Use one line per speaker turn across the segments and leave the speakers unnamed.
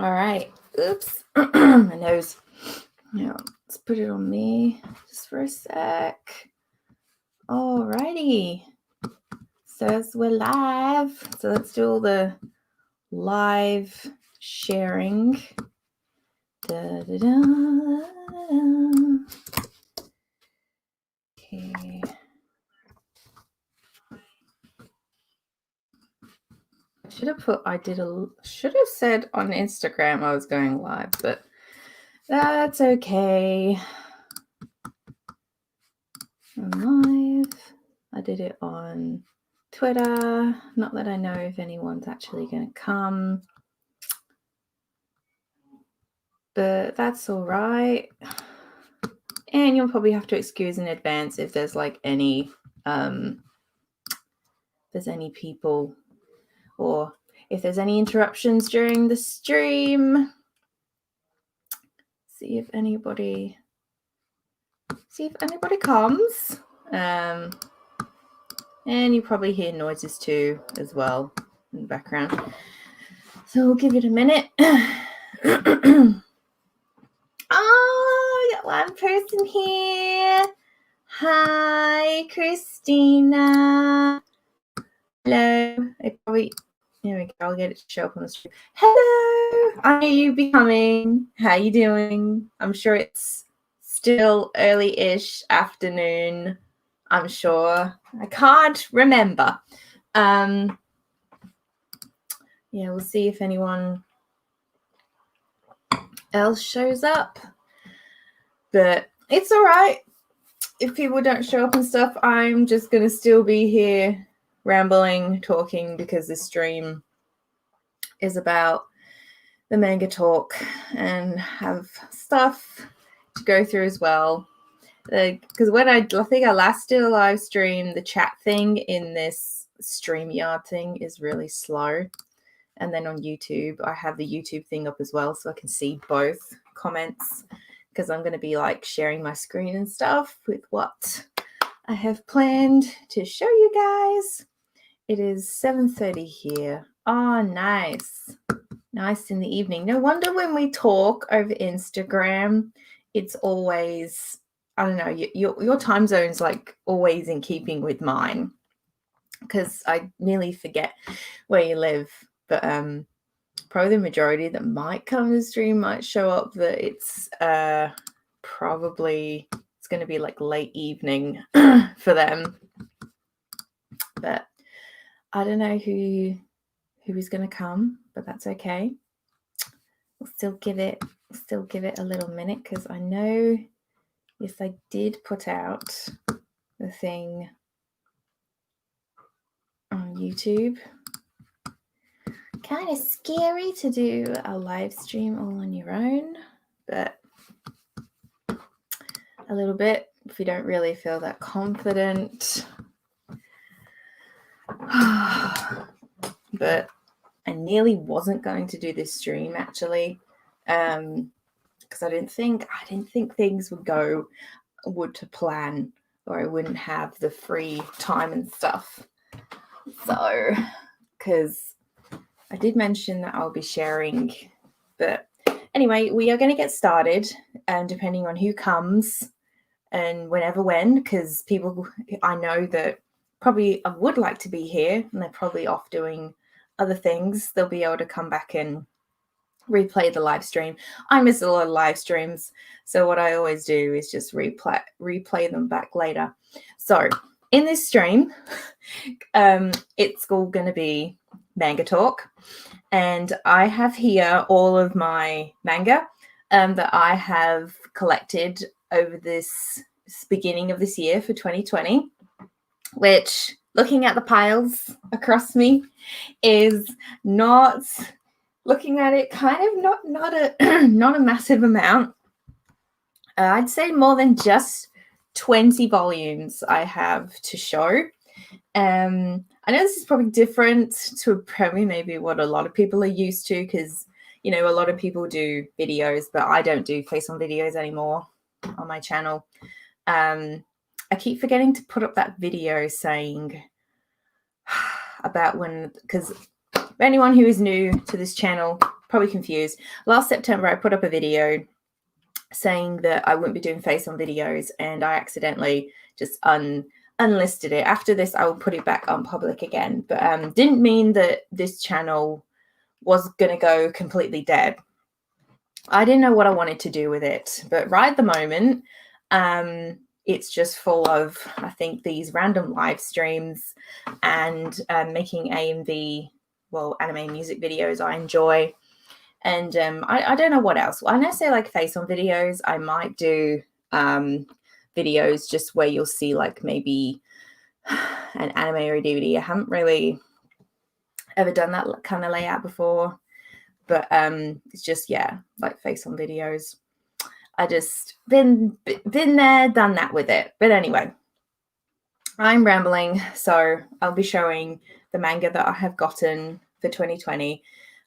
All right. Oops. My nose. Now, let's put it on me just for a sec. All righty. Says we're live. So let's do all the live sharing. Da, da, da, da. Okay. Should have said on Instagram I was going live, but that's okay. I'm live. I did it on Twitter. Not that I know if anyone's actually going to come, but that's all right. And you'll probably have to excuse in advance if there's like any people, or if there's any interruptions during the stream. See if anybody comes. And you probably hear noises too as well in the background. So we'll give it a minute. Oh, we got one person here. Hi, Christina. Hello. There we go. I'll get it to show up on the stream. Hello. I know you'll be coming. How are you doing? I'm sure it's still early-ish afternoon. I'm sure. I can't remember. Yeah, we'll see if anyone else shows up. But it's all right. If people don't show up and stuff, I'm just going to still be here rambling, talking, because this stream is about the manga talk and have stuff to go through as well. Because when I think I last did a live stream, the chat thing in this StreamYard thing is really slow. And then on YouTube, I have the YouTube thing up as well, so I can see both comments, because I'm going to be like sharing my screen and stuff with what I have planned to show you guys. It is 7:30 here. Oh, nice. Nice in the evening. No wonder when we talk over Instagram, it's always, I don't know, your time zone's like always in keeping with mine, because I nearly forget where you live. But probably the majority that might come to the stream might show up that it's probably it's going to be like late evening for them. But I don't know who is going to come, but that's okay. We'll still give it a little minute, because I know, yes, I did put out the thing on YouTube. Kind of scary to do a live stream all on your own, but a little bit if you don't really feel that confident. But I nearly wasn't going to do this stream actually, because I didn't think things would to plan, or I wouldn't have the free time and stuff. So, because I did mention that I'll be sharing, but anyway, we are going to get started, and depending on who comes and when, because people I know that probably would like to be here and they're probably off doing other things, they'll be able to come back and replay the live stream. I miss a lot of live streams, so what I always do is just replay them back later. So in this stream, it's all going to be manga talk, and I have here all of my manga that I have collected over this beginning of this year for 2020, which, looking at the piles across me, is not, looking at it, kind of not a massive amount. I'd say more than just 20 volumes I have to show. I know this is probably different to probably maybe what a lot of people are used to, because, you know, a lot of people do videos, but I don't do face-on videos anymore on my channel. I keep forgetting to put up that video saying about when, because anyone who is new to this channel probably confused. Last September, I put up a video saying that I wouldn't be doing face on videos, and I accidentally just unlisted it. After this, I will put it back on public again, but didn't mean that this channel was going to go completely dead. I didn't know what I wanted to do with it, but right at the moment, it's just full of, I think, these random live streams and making AMV, well, anime music videos I enjoy. And I don't know what else. When I say like face on videos, I might do videos just where you'll see like maybe an anime or a DVD. I haven't really ever done that kind of layout before, but it's just, yeah, like face on videos. I just been there, done that with it. But anyway, I'm rambling, so I'll be showing the manga that I have gotten for 2020.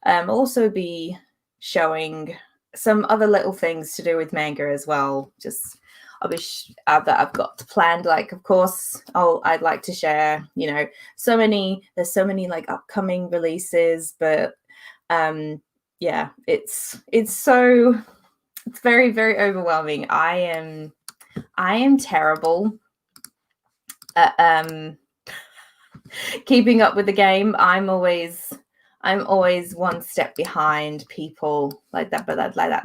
I'll also be showing some other little things to do with manga as well. Just I'll be that I've got planned. Like, of course, I'd like to share. You know, there's so many like upcoming releases, but yeah, it's very, very overwhelming. I am terrible at keeping up with the game. I'm always one step behind people like that, but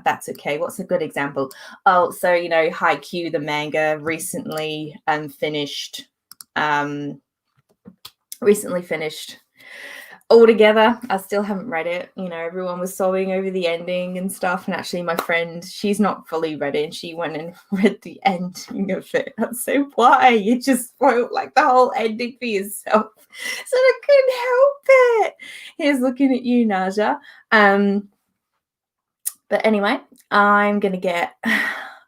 that's okay. What's a good example? Oh, so you know, Haikyuu, the manga, recently finished altogether. I still haven't read it. You know, everyone was sobbing over the ending and stuff. And actually, my friend, she's not fully read it, and she went and read the ending of it. I said, why? You just spoiled like the whole ending for yourself. So I couldn't help it. Here's looking at you, Naja. But anyway, I'm gonna get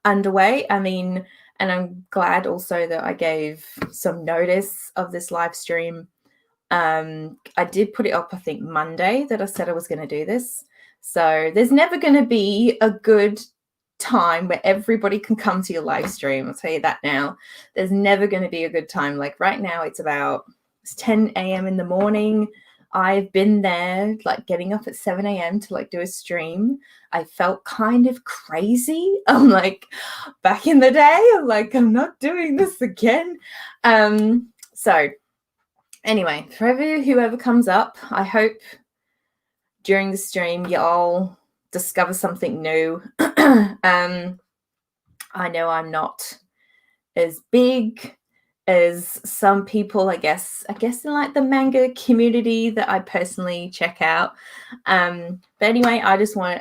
underway. I mean, and I'm glad also that I gave some notice of this live stream. I did put it up, I think, Monday, that I said I was going to do this. So there's never going to be a good time where everybody can come to your live stream. I'll tell you that now. There's never going to be a good time. Like right now, it's 10 a.m. in the morning. I've been there, like getting up at 7 a.m. to like do a stream. I felt kind of crazy. I'm like, back in the day, I'm like, I'm not doing this again. So anyway, for whoever comes up, I hope during the stream you all discover something new. I know I'm not as big as some people, I guess in like the manga community that I personally check out. But anyway,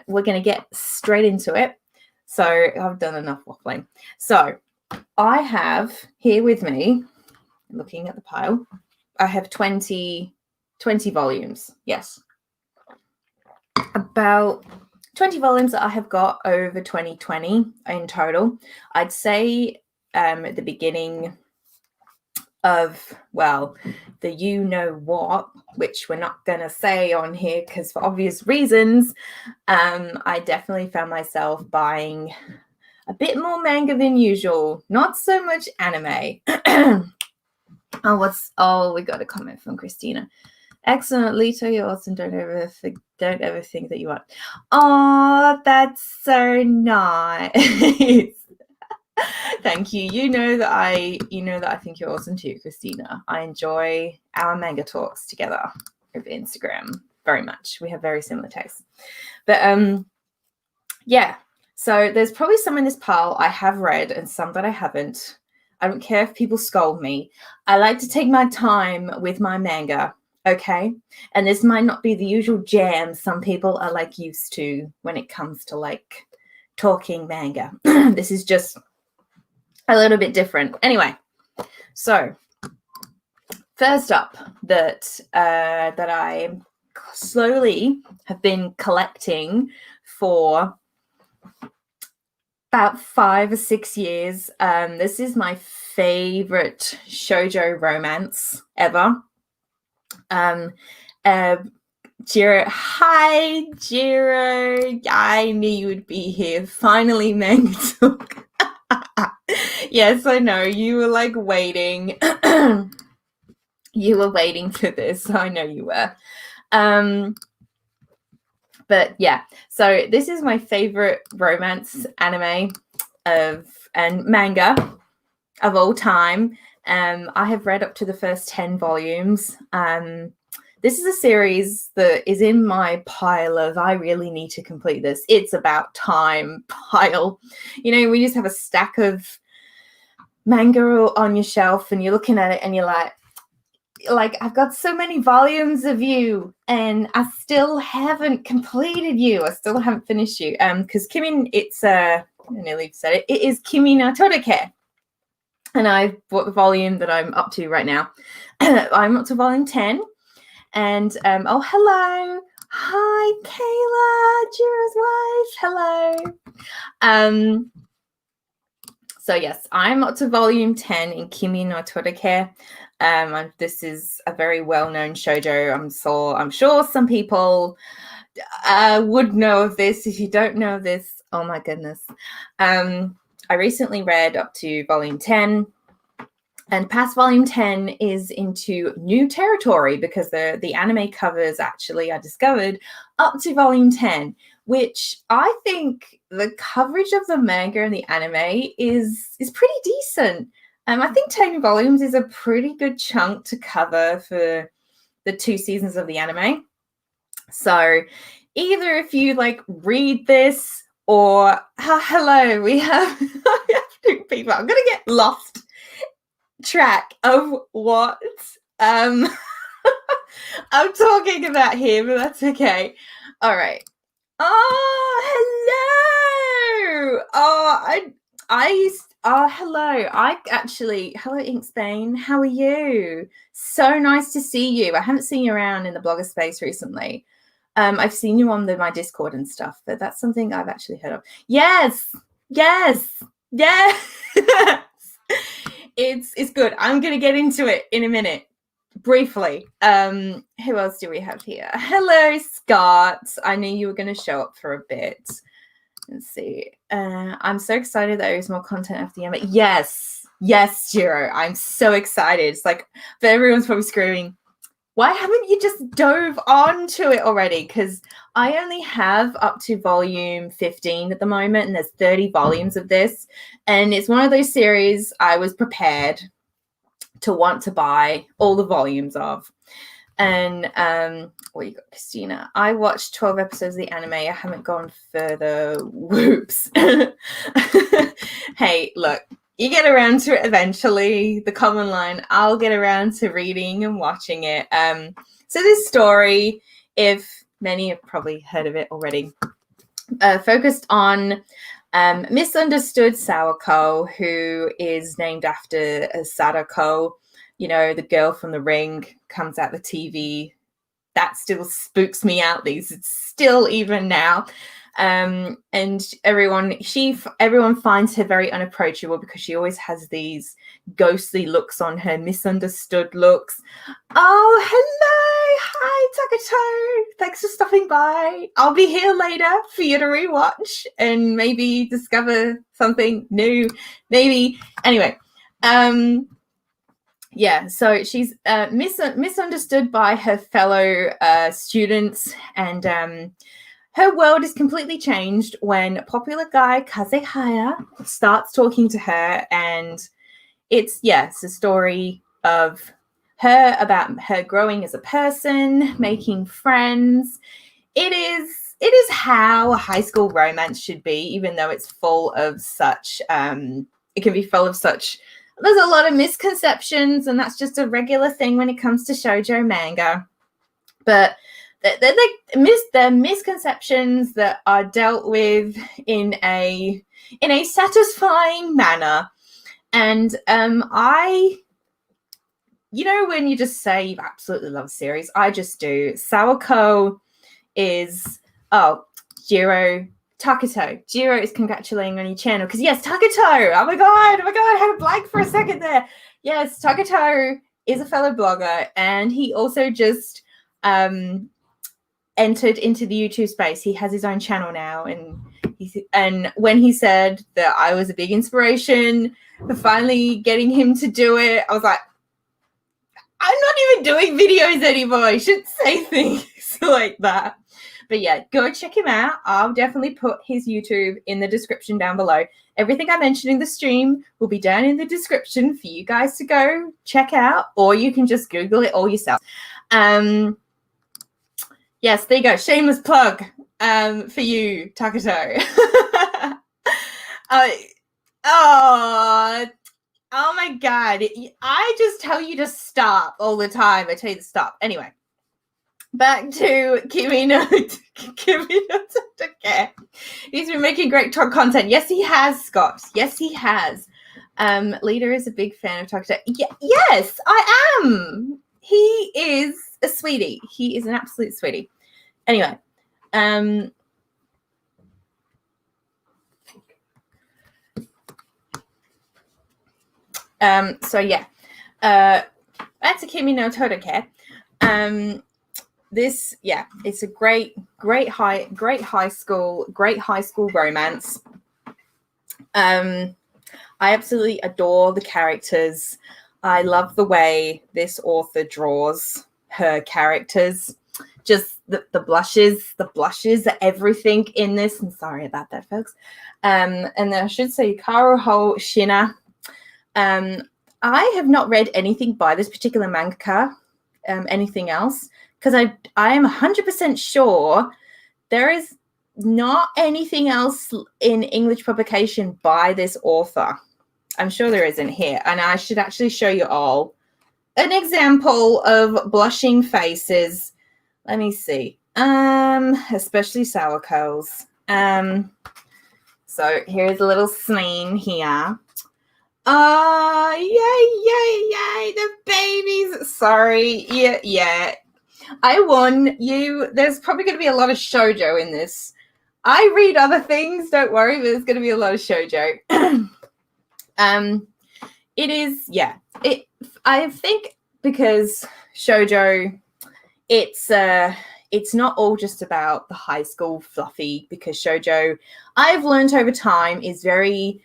we're going to get straight into it. So I've done enough waffling. So I have here with me, looking at the pile, I have 20 volumes. Yes. About 20 volumes that I have got over 2020 in total. I'd say at the beginning of, well, the you know what, which we're not going to say on here because for obvious reasons, I definitely found myself buying a bit more manga than usual. Not so much anime. We got a comment from Christina. Excellent, Lito, you're awesome. Don't ever think that you are. Oh, that's so nice. Thank you. You know that I think you're awesome too, Christina. I enjoy our manga talks together over Instagram very much. We have very similar tastes. But yeah. So there's probably some in this pile I have read and some that I haven't. I don't care if people scold me. I like to take my time with my manga, okay? And this might not be the usual jam some people are like used to when it comes to like talking manga. This is just a little bit different. Anyway, so first up that I slowly have been collecting for about 5 or 6 years. This is my favorite shoujo romance ever. Jiro, hi Jiro. I knew you would be here. Finally, Manga Talk. Yes, I know you were like waiting. You were waiting for this. I know you were. But yeah, so this is my favorite romance anime and manga of all time. I have read up to the first 10 volumes. This is a series that is in my pile of I really need to complete this. It's about time pile. You know, we just have a stack of manga on your shelf and you're looking at it and you're like I've got so many volumes of you and I still haven't completed you. I still haven't finished you. Because I nearly said it. It is Kimi no Torike. And I've bought the volume that I'm up to right now. I'm up to volume 10. And oh, hello. Hi, Kayla, Jira's wife. Hello. So yes, I'm up to volume 10 in Kimi no Torike. This is a very well-known shoujo. I'm sure some people would know of this. If you don't know this, oh my goodness. I recently read up to volume 10, and past volume 10 is into new territory because the anime covers actually, I discovered, up to volume 10, which I think the coverage of the manga and the anime is pretty decent. I think 10 volumes is a pretty good chunk to cover for the 2 seasons of the anime. So either if you read this or hello, we have 2 people. I'm gonna get lost track of what I'm talking about here, but that's okay. All right. Oh, hello. Hello. Hello, Ink Spain. How are you? So nice to see you. I haven't seen you around in the blogger space recently. I've seen you on my Discord and stuff, but that's something I've actually heard of. Yes. It's good. I'm gonna get into it in a minute. Briefly. Who else do we have here? Hello, Scott. I knew you were going to show up for a bit. Let's see. I'm so excited that there's more content after the end. Yes, Jiro. I'm so excited. It's but everyone's probably screaming, why haven't you just dove onto it already? Because I only have up to volume 15 at the moment, and there's 30 volumes of this. And it's one of those series I was prepared to want to buy all the volumes of. And what you got, Christina? I watched 12 episodes of the anime. I haven't gone further. Whoops. Hey, look, you get around to it eventually. The common line, I'll get around to reading and watching it. So this story, if many have probably heard of it already, focused on misunderstood Sawako, who is named after Sadako, you know, the girl from The Ring, comes out the TV. That still spooks me out. Still even now. And everyone finds her very unapproachable because she always has these ghostly looks on her, misunderstood looks. Oh, hello. Hi, Takato. Thanks for stopping by. I'll be here later for you to rewatch and maybe discover something new. Maybe. Anyway, yeah, so she's misunderstood by her fellow students, and her world is completely changed when popular guy Kazehaya starts talking to her, and it's a story of her, about her growing as a person, making friends. It is how a high school romance should be, even though it's full of such it can be full of such, there's a lot of misconceptions, and that's just a regular thing when it comes to shoujo manga. But they're misconceptions that are dealt with in a satisfying manner. And when you just say you absolutely love a series, I just do. Sawako is, Jiro, Takato. Jiro is congratulating on your channel because yes, Takato. Oh my god, I had a blank for a second there. Yes, Takato is a fellow blogger, and he also just entered into the YouTube space. He has his own channel now, and when he said that I was a big inspiration for finally getting him to do it, I was like, I'm not even doing videos anymore. I should say things. like that. But yeah, go check him out. I'll definitely put his YouTube in the description down below. Everything I mentioned in the stream will be down in the description for you guys to go check out, or you can just Google it all yourself. Yes, there you go. Shameless plug for you, Takato. Oh my God. I just tell you to stop all the time. I tell you to stop. Anyway, back to Kimi no Totake. He's been making great content. Yes, he has, Scott. Yes, he has. Leader is a big fan of Takato. Yes, I am. He is a sweetie. He is an absolute sweetie. Anyway, so yeah, back to Kimi no Totake. This, yeah, it's a great high school romance. I absolutely adore the characters. I love the way this author draws her characters. Just the blushes, everything in this. I'm sorry about that, folks. And then I should say Karuho Shina. I have not read anything by this particular mangaka, anything else, because I am 100% sure there is not anything else in English publication by this author. I'm sure there isn't here, and I should actually show you all an example of blushing faces. Let me see. Especially sour curls. So here's a little scene here. Yay, the babies. Sorry. Yeah. I won you. There's probably going to be a lot of shoujo in this. I read other things, don't worry, but there's going to be a lot of shoujo. It is, yeah. I think because shoujo, it's not all just about the high school fluffy, because shoujo, I've learned over time, is very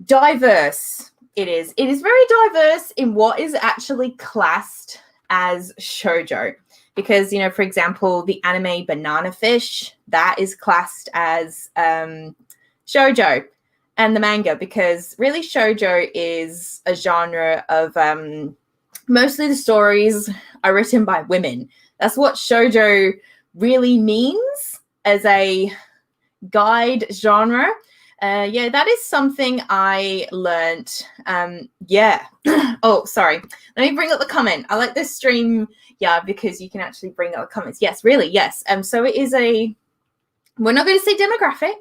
diverse. It is very diverse in what is actually classed as shoujo, because, you know, for example, the anime Banana Fish, that is classed as shoujo, and the manga, because really shoujo is a genre of mostly the stories are written by women. That's what shoujo really means as a guide genre. Yeah, that is something I learned. Yeah. Oh, sorry. Let me bring up the comment. I like this stream, yeah, because you can actually bring up the comments. Yes, really, yes. So it is we're not going to say demographic.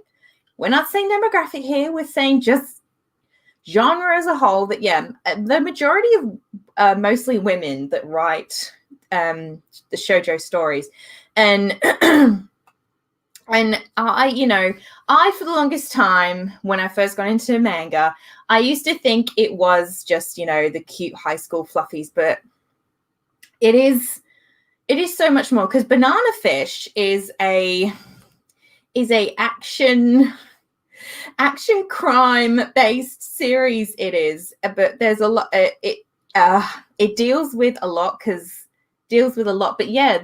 We're not saying demographic here. We're saying just genre as a whole. That, yeah, the majority of mostly women that write the shoujo stories. And and I for the longest time, when I first got into manga, I used to think it was just, the cute high school fluffies, but it is so much more, because Banana Fish is a action crime based series. It is, but there's a lot. It deals with a lot, but yeah,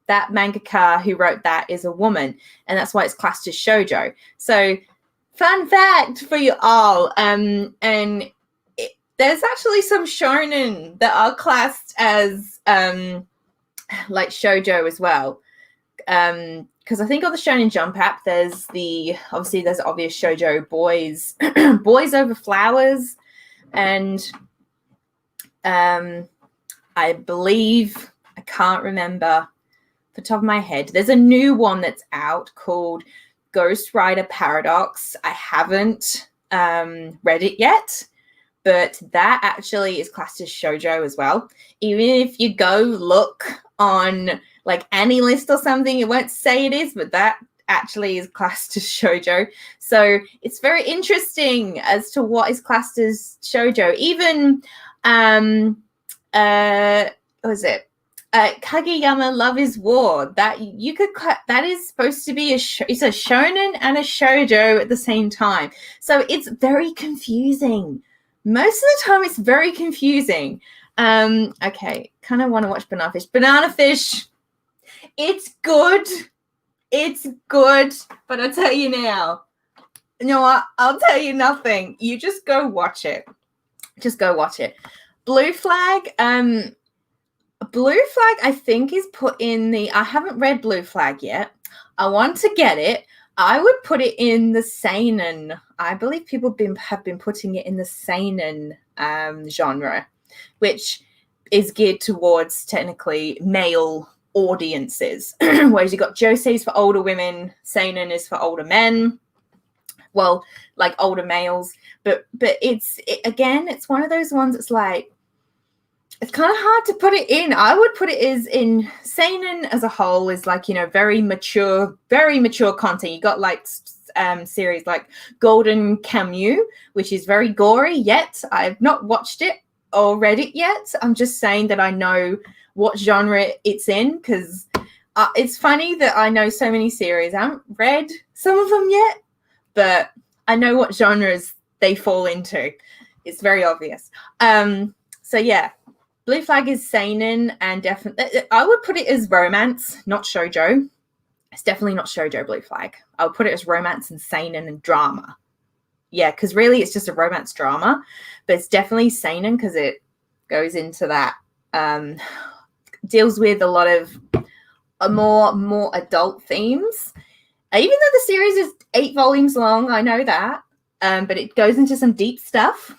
that mangaka who wrote that is a woman, and that's why it's classed as shoujo. So, fun fact for you all, there's actually some shonen that are classed as like shoujo as well. Because I think on the Shonen Jump app, there's obvious shoujo boys, boys over flowers, and I believe, I can't remember off the top of my head, there's a new one that's out called Ghost Rider Paradox. I haven't read it yet, but that actually is classed as shoujo as well. Even if you go look on like AniList or something, it won't say it is, but that actually is classed as shoujo. So it's very interesting as to what is classed as shoujo. Even what was it? Kageyama Love is War. That is supposed to be it's a shonen and a shoujo at the same time. So it's very confusing. Most of the time, it's very confusing. Okay, kind of want to watch Banana Fish. Banana Fish It's good. It's good. But I'll tell you now. You know what? I'll tell you nothing. You just go watch it. Just go watch it. Blue Flag. Blue Flag, I think, is put in the. I haven't read Blue Flag yet. I want to get it. I would put it in the seinen. I believe people have been putting it in the seinen genre, which is geared towards technically male audiences. Whereas you got Joseis for older women, seinen is for older men. Well, like older males, but it's one of those ones that's like, it's kind of hard to put it in. I would put it as in seinen as a whole is like, you know, very mature content. You got like series like Golden Camus, which is very gory, yet I've not watched it or read it yet. I'm just saying that I know what genre it's in, because it's funny that I know so many series. I haven't read some of them yet, but I know what genres they fall into. It's very obvious. So yeah, Blue Flag is seinen, and definitely I would put it as romance, not shoujo. It's definitely not shoujo, Blue Flag. I would put it as romance and seinen and drama. Yeah, because really it's just a romance drama, but it's definitely seinen because it goes into that, deals with a lot of more adult themes. Even though the series is 8 volumes long, I know that, but it goes into some deep stuff.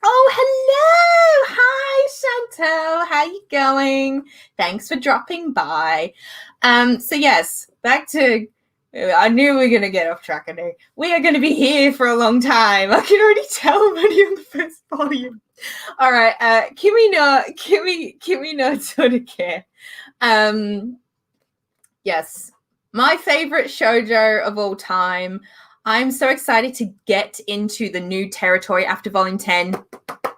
Oh, hello. Hi, Chantel. How you going? Thanks for dropping by. So yes, back to, I knew we were going to get off track. I knew we are going to be here for a long time. I can already tell I'm only on the first volume. All right. Kimi no Todake. Yes, my favorite shoujo of all time. I'm so excited to get into the new territory after volume 10.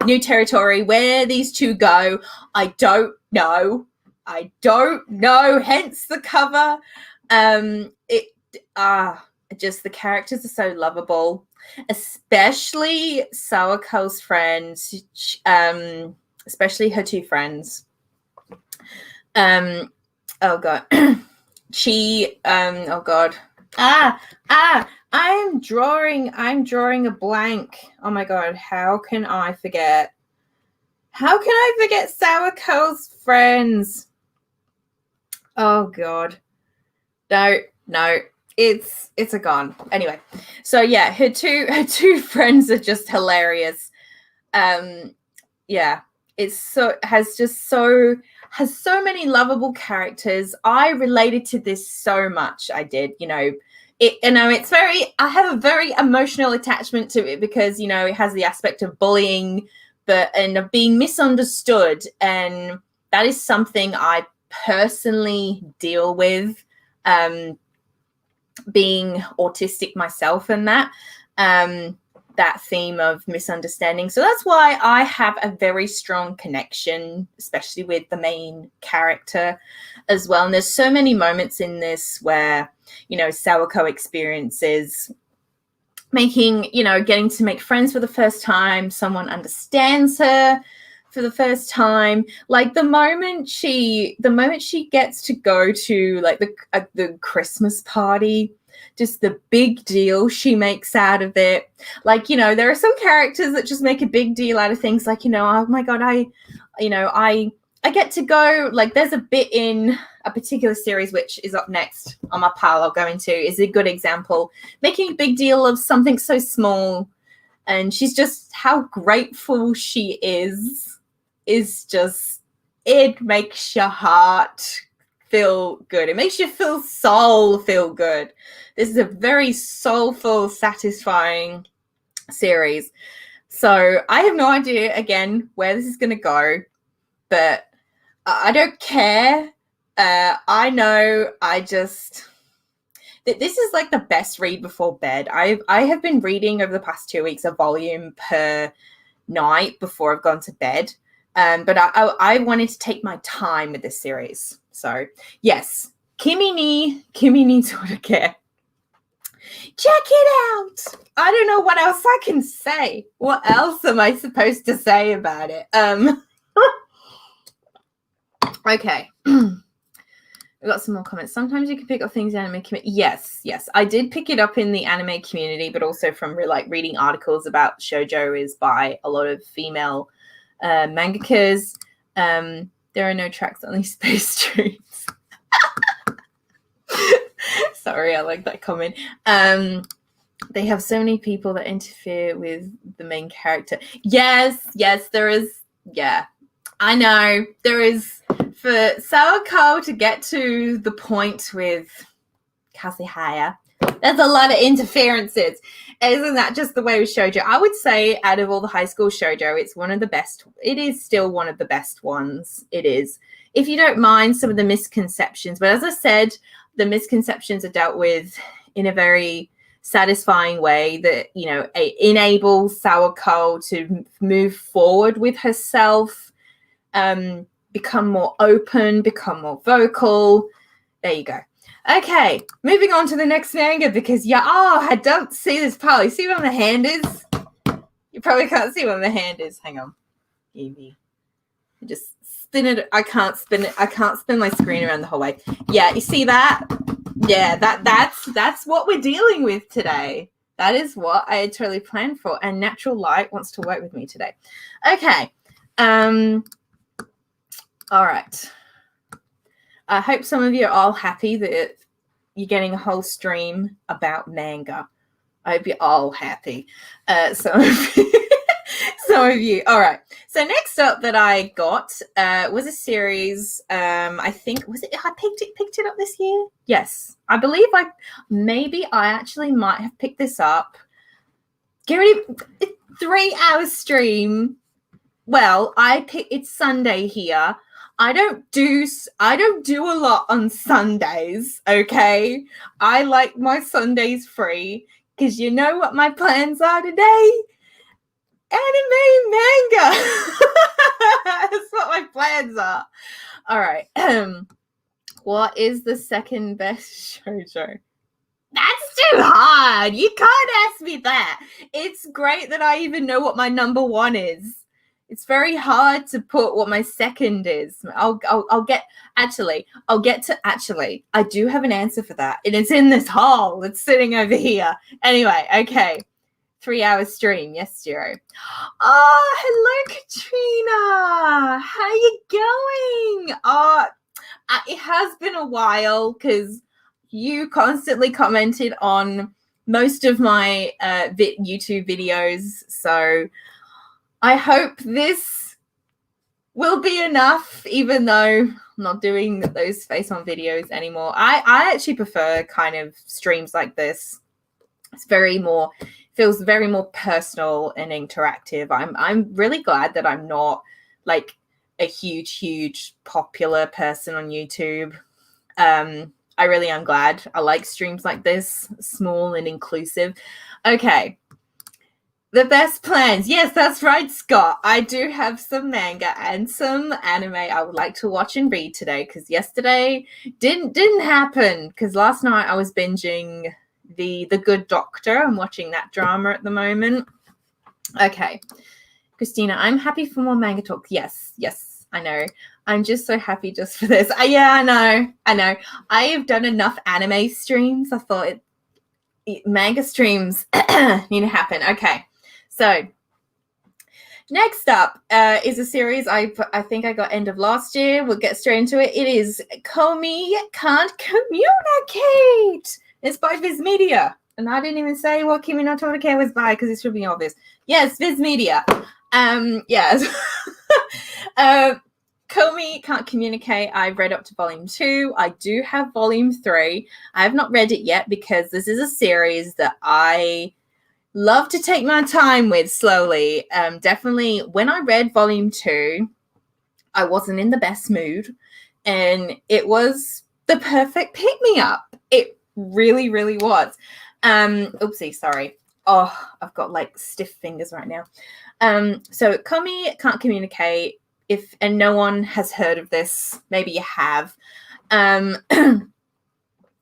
New territory, where these two go, I don't know. Hence the cover. Just the characters are so lovable, especially Sawako's friends, especially her 2 friends. Oh god. Oh god. I'm drawing a blank. Oh my god, how can I forget Sawako's friends? Oh god. No, it's a gone. Anyway, so yeah, her two friends are just hilarious. Yeah, has so many lovable characters. I related to this so much. I did, I have a very emotional attachment to it because, it has the aspect of bullying, and of being misunderstood. And that is something I personally deal with, being autistic myself, and that theme of misunderstanding. So that's why I have a very strong connection, especially with the main character as well. And there's so many moments in this where, Sawako experiences getting to make friends for the first time. Someone understands her for the first time. Like the moment she gets to go to like the Christmas party, just the big deal she makes out of it. Like, there are some characters that just make a big deal out of things like, oh my God, I get to go, like there's a bit in a particular series, which is up next on my pile I'll go into, is a good example. Making a big deal of something so small, and she's just, how grateful she is just, it makes your heart feel good. It makes your soul feel good. This is a very soulful, satisfying series. So I have no idea, again, where this is going to go, but I don't care. I know this is like the best read before bed. I have been reading over the past 2 weeks a volume per night before I've gone to bed. But I wanted to take my time with this series. So yes, Kimi ni Todake. Check it out. I don't know what else I can say. What else am I supposed to say about it? Okay. We got some more comments. Sometimes you can pick up things in anime community. Yes. I did pick it up in the anime community, but also from reading articles about shoujo is by a lot of female mangakas. There are no tracks, only space streams. Sorry, I like that comment. They have so many people that interfere with the main character. Yes, there is. Yeah, I know. There is, for Sawako to get to the point with Kazuhaya, there's a lot of interferences. Isn't that just the way with shoujo? I would say out of all the high school shoujo, it's one of the best. It is still one of the best ones. It is. If you don't mind some of the misconceptions. But as I said, the misconceptions are dealt with in a very satisfying way that, you know, enables Sawako to move forward with herself, become more open, become more vocal. There you go. Okay, moving on to the next manga, because I don't see this part. You see where my hand is? You probably can't see where my hand is. Hang on. Evie. Just spin it. I can't spin it. I can't spin my screen around the whole way. Yeah, you see that? Yeah, that's what we're dealing with today. That is what I had totally planned for. And Natural Light wants to work with me today. Okay. All right. I hope some of you are all happy that you're getting a whole stream about manga. I hope you're all happy. Some of you. All right. So next up that I got was a series. I think I picked it up this year. Yes, I believe I actually might have picked this up. Get ready, 3 hour stream. Well, it's Sunday here. I don't do a lot on Sundays, okay? I like my Sundays free, because you know what my plans are today? Anime manga. That's what my plans are. All right. What is the second best shoujo? That's too hard. You can't ask me that. It's great that I even know what my number one is. It's very hard to put what my second is. I do have an answer for that. And it's in this hall. It's sitting over here. Anyway, okay. 3 hour stream. Yes, Jiro. Oh, hello, Katrina. How you going? It has been a while, because you constantly commented on most of my YouTube videos. So I hope this will be enough, even though I'm not doing those face-on videos anymore. I actually prefer kind of streams like this. It's feels very more personal and interactive. I'm really glad that I'm not like a huge popular person on YouTube. I really am glad. I like streams like this, small and inclusive. Okay. The best plans. Yes, that's right, Scott. I do have some manga and some anime I would like to watch and read today, because yesterday didn't happen, because last night I was binging The Good Doctor. I'm watching that drama at the moment. Okay. Christina, I'm happy for more manga talk. Yes, I know. I'm just so happy just for this. Yeah, I know. I have done enough anime streams. I thought manga streams need to happen. Okay. So next up is a series I think I got end of last year. We'll get straight into it. It is Komi Can't Communicate. It's by Viz Media. And I didn't even say what Kimi no Torike was by, because it should be obvious. Yes, Viz Media. Yes. Komi Can't Communicate. I've read up to volume 2. I do have volume 3. I have not read it yet, because this is a series that I love to take my time with slowly. Definitely when I read volume 2, I wasn't in the best mood, and it was the perfect pick-me-up. It really was. Oopsie, sorry. Oh, I've got like stiff fingers right now. So Komi Can't Communicate. And no one has heard of this, maybe you have.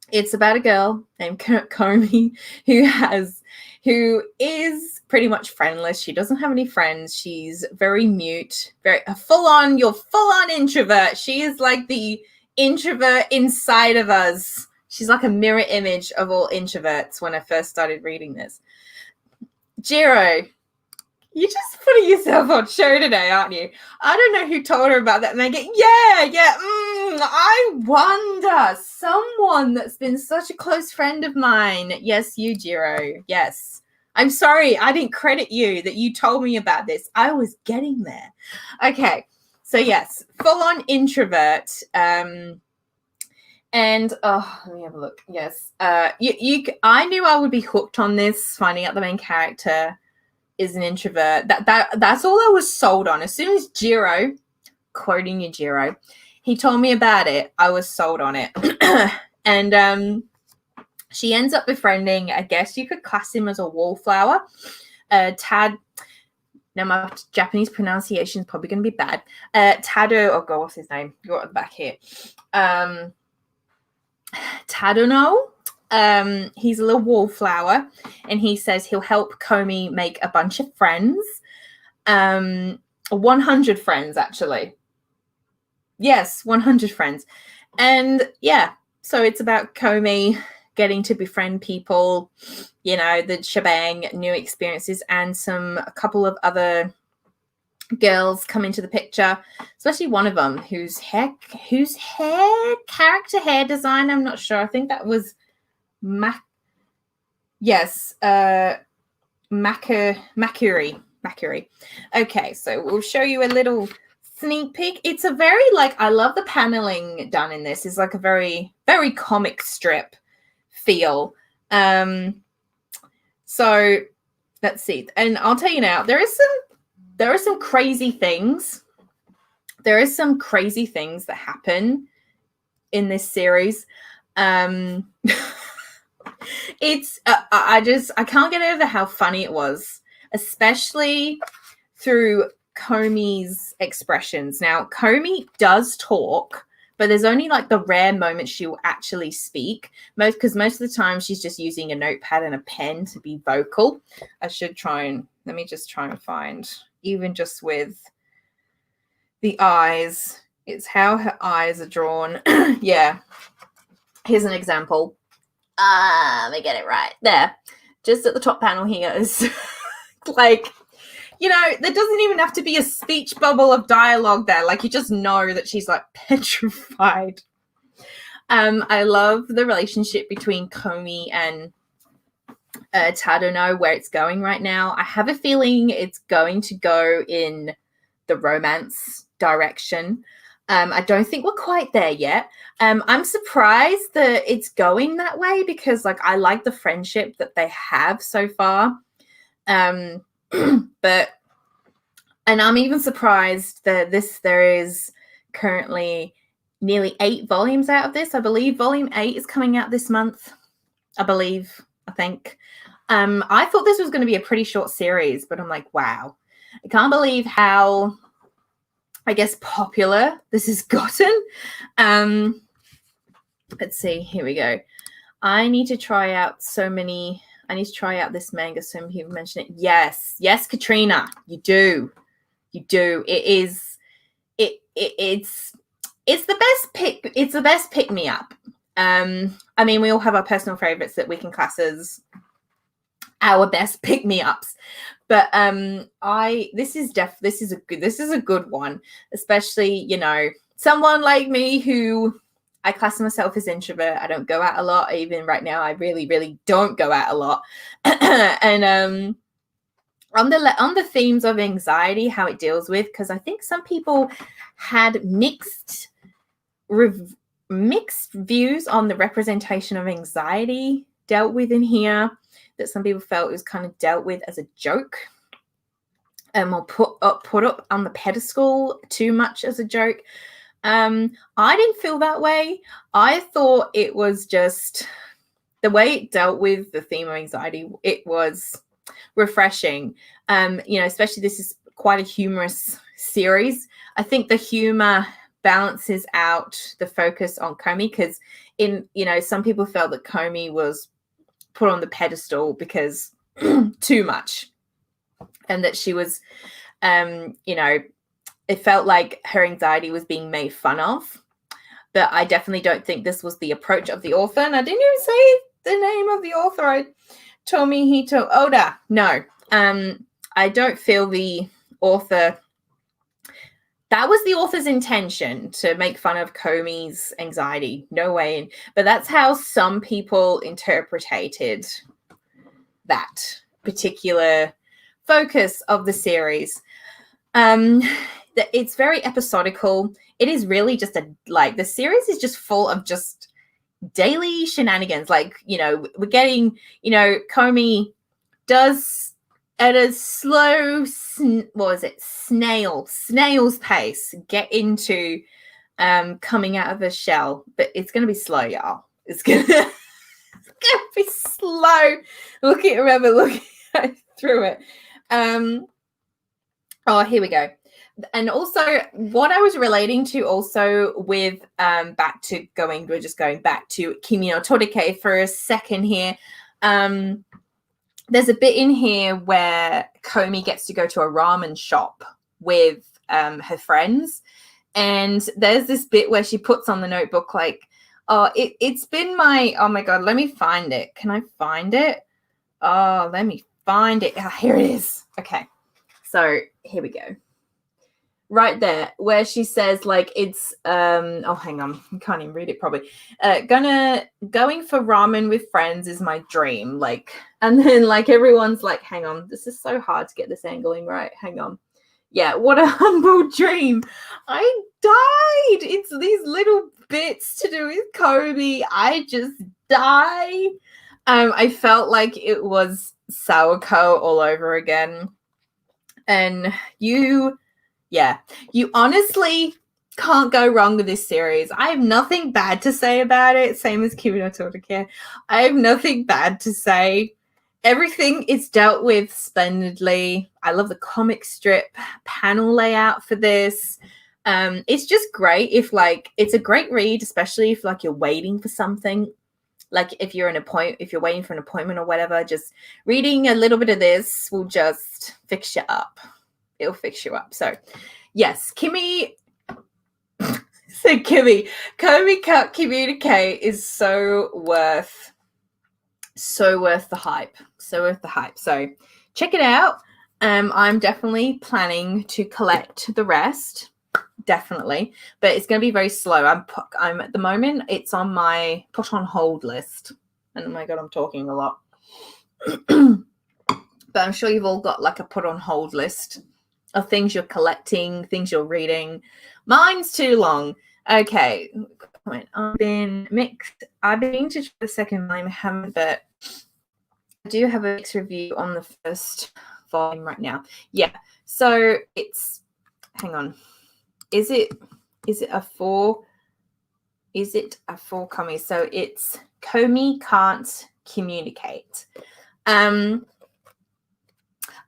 It's about a girl named Komi who is pretty much friendless. She doesn't have any friends. She's very mute, very full on introvert. She is like the introvert inside of us. She's like a mirror image of all introverts when I first started reading this. Jiro, you're just putting yourself on show today, aren't you? I don't know who told her about that, Manga. Yeah. I wonder. Someone that's been such a close friend of mine. Yes, you, Jiro. Yes. I'm sorry. I didn't credit you that you told me about this. I was getting there. Okay. So, yes, full-on introvert. And let me have a look. Yes. I knew I would be hooked on this, finding out the main character is an introvert. That's all I was sold on. As soon as Jiro, quoting you, Jiro, he told me about it, I was sold on it. And she ends up befriending, I guess you could class him as a wallflower. Tad. Now my Japanese pronunciation is probably going to be bad. Tado. Oh God, what's his name? You're at the back here. Tadono. He's a little wallflower, and he says he'll help Komi make a bunch of friends. 100 friends, actually. Yes, 100 friends. And yeah, so it's about Komi getting to befriend people, the shebang, new experiences, and a couple of other girls come into the picture, especially one of them whose hair design, I'm not sure. I think that was Makuri. Okay, so we'll show you a little sneak peek. It's a very, I love the paneling done in this. It's like a very, very comic strip feel. So let's see. And I'll tell you now, there are some crazy things. There is some crazy things that happen in this series. It's I can't get over how funny it was, especially through Komi's expressions. Now, Komi does talk, but there's only the rare moments she will actually speak. Because most of the time she's just using a notepad and a pen to be vocal. Let me just try and find, even just with the eyes, it's how her eyes are drawn. Yeah. Here's an example. Let me get it right. There. Just at the top panel here is there doesn't even have to be a speech bubble of dialogue there. You just know that she's petrified. I love the relationship between Komi and Tadono, where it's going right now. I have a feeling it's going to go in the romance direction. I don't think we're quite there yet. I'm surprised that it's going that way because, I like the friendship that they have so far. And I'm even surprised that there is currently nearly 8 volumes out of this. I believe volume 8 is coming out this month. I think. I thought this was going to be a pretty short series, but I'm like, wow. I can't believe how, I guess, popular this has gotten. Let's see. Here we go. I need to try out this manga. So many people mention it. Yes, Katrina, you do. It's the best pick. It's the best pick me up. We all have our personal favorites that we can class as our best pick me ups. But this is a good one, especially, someone like me who I class myself as introvert. I don't go out a lot. Even right now, I really, really don't go out a lot. And on the themes of anxiety, how it deals with, because I think some people had mixed views on the representation of anxiety dealt with in here. That some people felt it was kind of dealt with as a joke, or put up on the pedestal too much as a joke. I didn't feel that way. I thought it was just the way it dealt with the theme of anxiety. It was refreshing. Especially this is quite a humorous series. I think the humor balances out the focus on Komi because some people felt that Komi was put on the pedestal because too much, and that she was it felt like her anxiety was being made fun of. but I definitely don't think this was the approach of the author. And I didn't even say the name of the author. Tomihito Oda. No, I don't feel the author. That was the author's intention, to make fun of Komi's anxiety. No way. But that's how some people interpreted that particular focus of the series. It's very episodical. It is really just the series is just full of just daily shenanigans. Like, we're getting, Komi does at a slow, snail's pace get into coming out of a shell. But it's going to be slow, y'all. It's going to be slow. Looking through it. Here we go. And also what I was relating to also with we're just going back to Kimi no Torike for a second here. There's a bit in here where Komi gets to go to a ramen shop with her friends. And there's this bit where she puts on the notebook like, it's been oh my God, let me find it. Can I find it? Oh, let me find it. Here it is. Okay. So here we go. Right there, where she says like it's hang on, I can't even read it probably. Going for ramen with friends is my dream. Like, and then like everyone's like, hang on, this is so hard to get this angling right. Hang on. Yeah, what a humble dream. I died. It's these little bits to do with Kobe. I just die. I felt like it was Sawako all over again. And you honestly can't go wrong with this series. I have nothing bad to say about it. Same as Kimi no Torike. I have nothing bad to say. Everything is dealt with splendidly. I love the comic strip panel layout for this. It's just great it's a great read, especially if like you're waiting for something. Like if you're waiting for an appointment or whatever, just reading a little bit of this will just fix you up. It'll fix you up. So, yes, Komi can't communicate is so worth the hype. So worth the hype. So, check it out. I'm definitely planning to collect the rest. Definitely. But it's going to be very slow. I'm at the moment, it's on my put on hold list. And oh my God, I'm talking a lot. But I'm sure you've all got like a put on hold list of things you're collecting, things you're reading. Mine's too long. Okay. I've been mixed. I've been to the second volume, I haven't, but I do have a mixed review on the first volume right now. Yeah. So it's, hang on. Is it a 4? Is it a 4 Komi? So it's Komi can't communicate.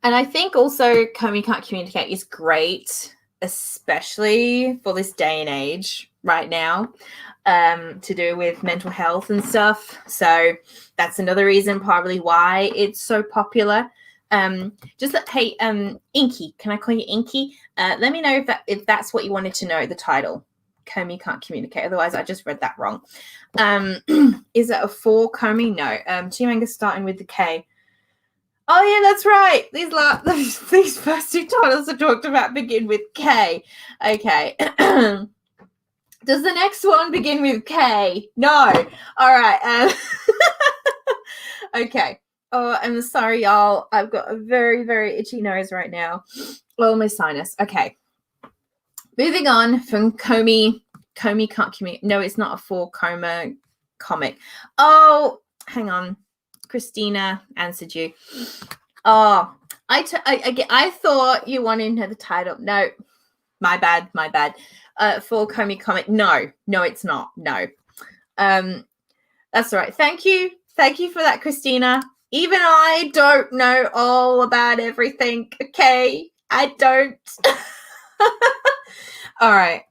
And I think also Komi can't communicate is great, especially for this day and age right now, to do with mental health and stuff. So that's another reason probably why it's so popular. Hey, Inky, can I call you Inky? Let me know if that's what you wanted to know, the title. Komi can't communicate. Otherwise, I just read that wrong. Is it a 4 Komi? No. Two mangas starting with the K. Oh yeah, that's right. These first 2 titles I talked about begin with K. Okay. Does the next one begin with K? No. All right. Okay. Oh, I'm sorry, y'all. I've got a very, very itchy nose right now. Oh, my sinus. Okay. Moving on from Komi. Komi can't communicate. No, it's not a 4 Koma comic. Oh, hang on. Christina answered you. Oh, I thought you wanted to know the title. No, my bad. 4 Komi comic. No, it's not. No. That's all right. Thank you for that, Christina. Even I don't know all about everything. Okay, I don't. All right.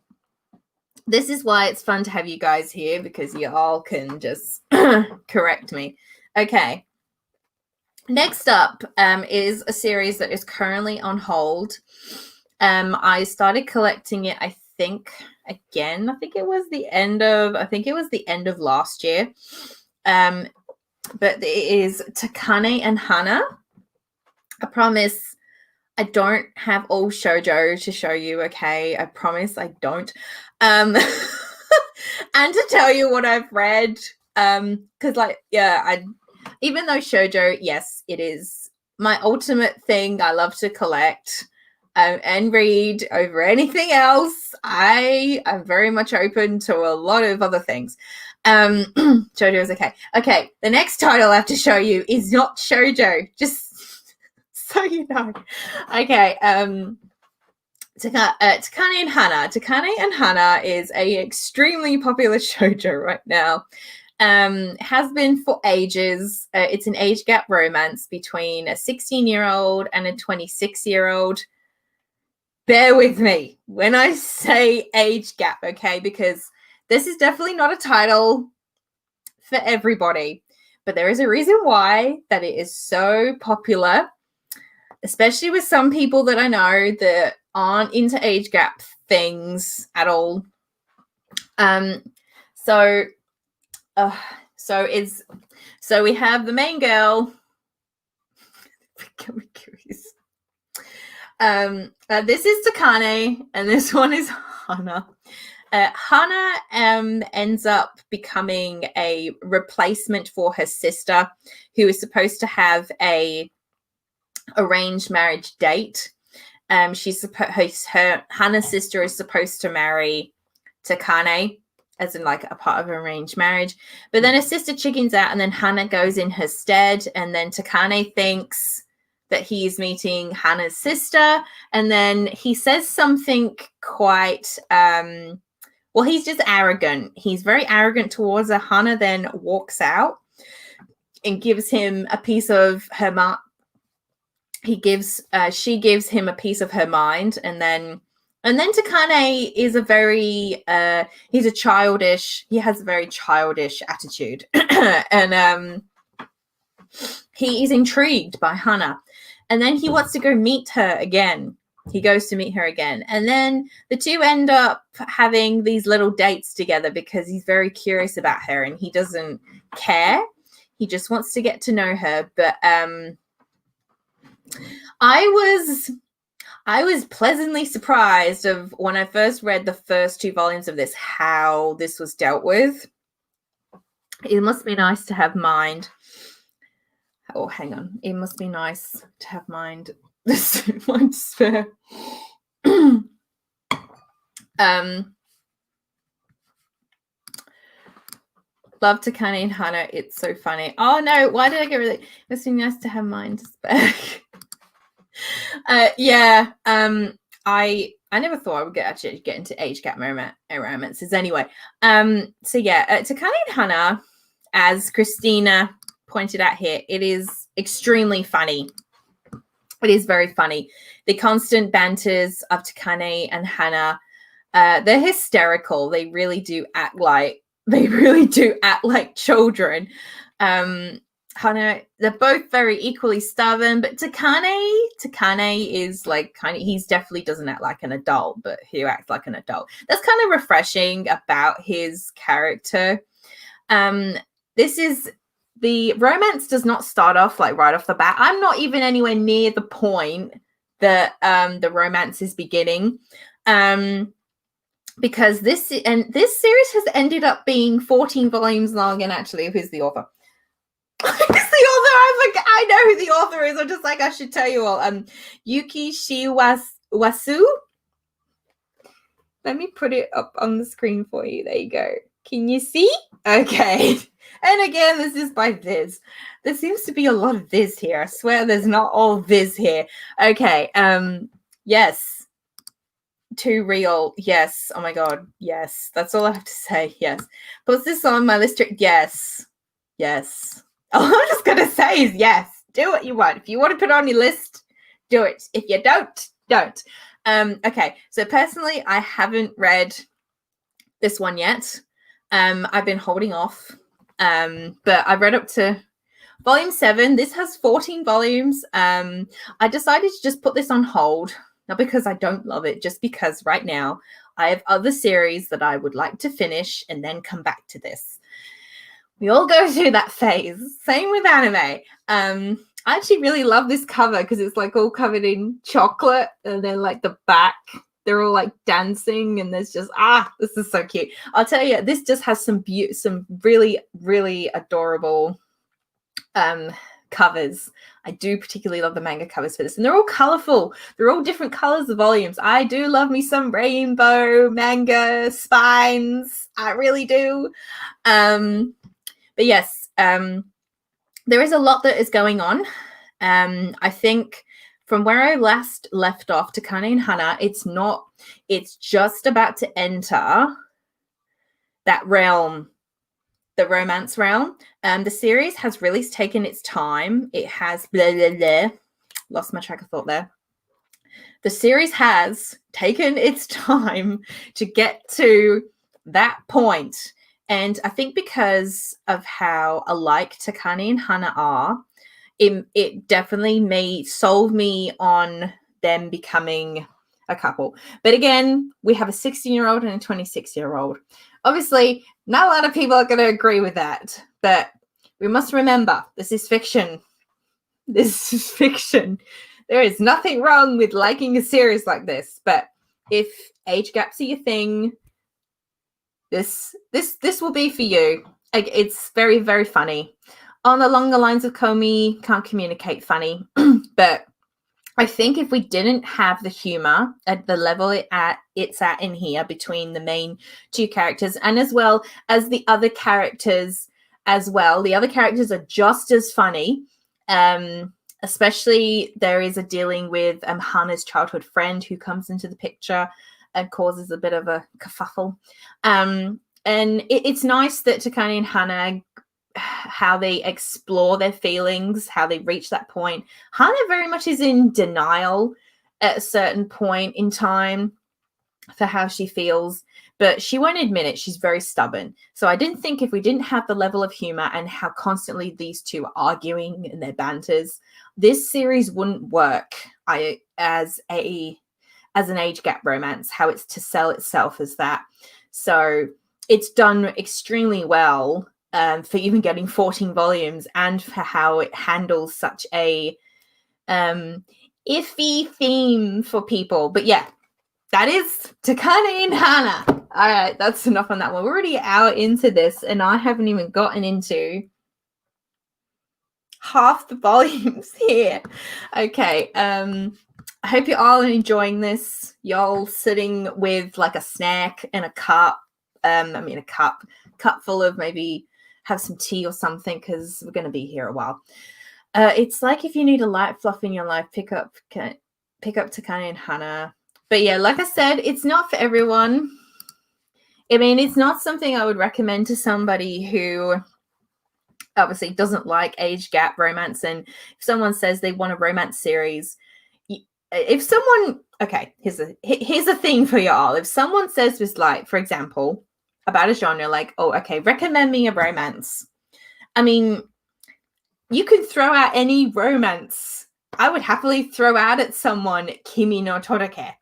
This is why it's fun to have you guys here, because you all can just correct me. Okay. Next up is a series that is currently on hold. I started collecting it, I think again. I think it was the end of last year. But it is Takane and Hana. I promise I don't have all shoujo to show you, okay? I promise I don't. And to tell you what I've read, because even though shoujo, yes, it is my ultimate thing. I love to collect and read over anything else. I am very much open to a lot of other things. Shoujo is okay. Okay, the next title I have to show you is not shoujo, just so you know. Okay, Takane and Hana. Takane and Hana is a extremely popular shoujo right now. Has been for ages. It's an age gap romance between a 16-year-old and a 26-year-old. Bear with me when I say age gap, okay? Because this is definitely not a title for everybody, but there is a reason why that it is so popular, especially with some people that I know that aren't into age gap things at all. So we have the main girl. This is Takane, and this one is Hana. Hana ends up becoming a replacement for her sister, who is supposed to have a arranged marriage date. Hana's sister is supposed to marry Takane, as in like a part of an arranged marriage. But then her sister chickens out, and then Hana goes in her stead, and then Takane thinks that he's meeting Hana's sister, and then he says something quite he's just arrogant. He's very arrogant towards her. Hana then walks out and gives him a piece of her mind. She gives him a piece of her mind, and then Takane is he has a very childish attitude. And he is intrigued by Hana, and then he wants to go meet her again. He goes to meet her again, and then the two end up having these little dates together because he's very curious about her, and he doesn't care. He just wants to get to know her. But I was pleasantly surprised of when I first read the first 2 volumes of this, how this was dealt with. It must be nice to have mind. Oh, hang on. It must be nice to have mind. Mind spare. Love Takane and Hana. It's so funny. Oh no, why did I get rid of it? It must be nice to have mind spare. Yeah. I never thought I would get into age gap romances anyway. So yeah, Takane and Hana, as Christina pointed out here, it is extremely funny. It is very funny. The constant banters of Takane and Hana, they're hysterical. They really do act like children. Hana, they're both very equally stubborn, but Takane is like he definitely doesn't act like an adult, but he acts like an adult. That's kind of refreshing about his character. The romance does not start off like right off the bat. I'm not even anywhere near the point that the romance is beginning. Because this series has ended up being 14 volumes long, and actually, who's the author? Who's the author? I know who the author is. I'm just like, I should tell you all. Yuki Shiwasu. Let me put it up on the screen for you. There you go. Can you see? Okay. And again, this is by Viz. There seems to be a lot of Viz here. I swear there's not all Viz here. Okay. Yes. Too real. Yes. Oh my God. Yes. That's all I have to say. Yes. Puts this on my list. Yes. Yes. All I'm just going to say is yes. Do what you want. If you want to put it on your list, do it. If you don't, don't. Okay. So personally, I haven't read this one yet. I've been holding off. But I've read up to volume 7. This has 14 volumes. I decided to just put this on hold. Not because I don't love it, just because right now I have other series that I would like to finish and then come back to this. We all go through that phase. Same with anime. I actually really love this cover because it's like all covered in chocolate, and then like the back, they're all like dancing, and there's just this is so cute. I'll tell you, this just has some really, really adorable covers. I do particularly love the manga covers for this, and they're all colorful. They're all different colors of volumes. I do love me some rainbow manga spines. I really do. But yes, there is a lot that is going on. I think from where I last left off, Takane and Hana, it's just about to enter that realm, the romance realm. The series has really taken its time. It has lost my track of thought there. The series has taken its time to get to that point. And I think because of how alike Takane and Hana are, it definitely sold me on them becoming a couple. But again, we have a 16-year-old and a 26-year-old. Obviously, not a lot of people are going to agree with that. But we must remember, this is fiction. This is fiction. There is nothing wrong with liking a series like this. But if age gaps are your thing, this will be for you. Like, it's very, very funny. Along the lines of Komi can't communicate funny. But I think if we didn't have the humor at the level it's at in here between the main two characters, and as well as the other characters as well, the other characters are just as funny. Especially there is a dealing with Hana's childhood friend who comes into the picture and causes a bit of a kerfuffle. And it's nice that Takane and Hana, how they explore their feelings, how they reach that point. Hana very much is in denial at a certain point in time for how she feels, but she won't admit it. She's very stubborn. So I didn't think if we didn't have the level of humor and how constantly these two are arguing in their banters, this series wouldn't work as an age gap romance, how it's to sell itself as that. So it's done extremely well for even getting 14 volumes, and for how it handles such a iffy theme for people. But yeah, that is Takane and Hana. All right, that's enough on that one. We're already out into this, and I haven't even gotten into half the volumes here. Okay, I hope you're all enjoying this. Y'all sitting with like a snack and a cup. A cup full of, maybe have some tea or something, because we're going to be here a while. It's like if you need a light fluff in your life, pick up Takane and Hana. But yeah, like I said, it's not for everyone. I mean, it's not something I would recommend to somebody who obviously doesn't like age gap romance. And if someone says they want a romance series, if someone, okay, here's a thing for y'all. If someone says this, like, for example, about a genre, like, oh, okay, recommend me a romance. I mean, you can throw out any romance. I would happily throw out at someone Kimi no Toroke.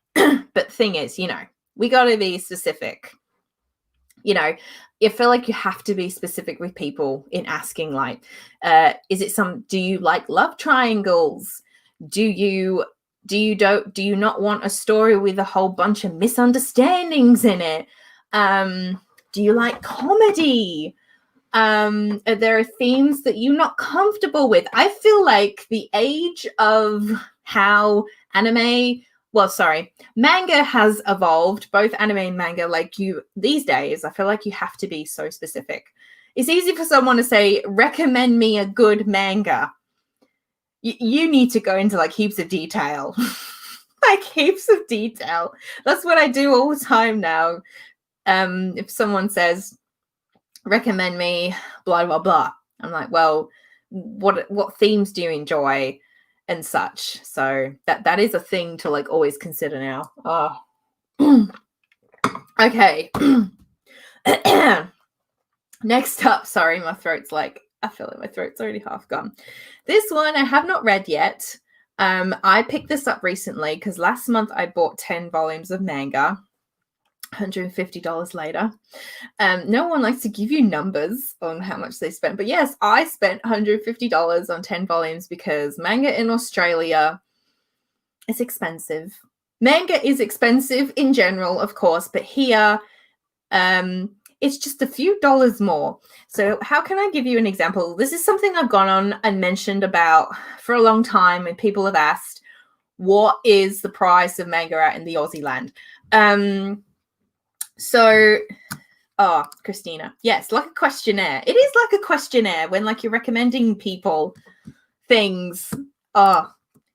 But thing is, we got to be specific. I feel like you have to be specific with people in asking, like, do you like love triangles? Do you not want a story with a whole bunch of misunderstandings in it? Do you like comedy? Are there themes that you're not comfortable with? I feel like the age of how manga has evolved, both anime and manga, these days, I feel like you have to be so specific. It's easy for someone to say, recommend me a good manga. You need to go into heaps of detail. Heaps of detail. That's what I do all the time now. If someone says, recommend me blah blah blah, I'm like, well, what themes do you enjoy and such? So that is a thing to always consider now. Okay. Next up, sorry, my throat's I feel like my throat's already half gone. This one I have not read yet. I picked this up recently because last month I bought 10 volumes of manga. $150 later. No one likes to give you numbers on how much they spent. But yes, I spent $150 on 10 volumes because manga in Australia is expensive. Manga is expensive in general, of course, but here it's just a few dollars more. So how can I give you an example? This is something I've gone on and mentioned about for a long time, and people have asked, what is the price of manga out in the Aussie land? Christina, yes, like a questionnaire. It is like a questionnaire when like you're recommending people things. But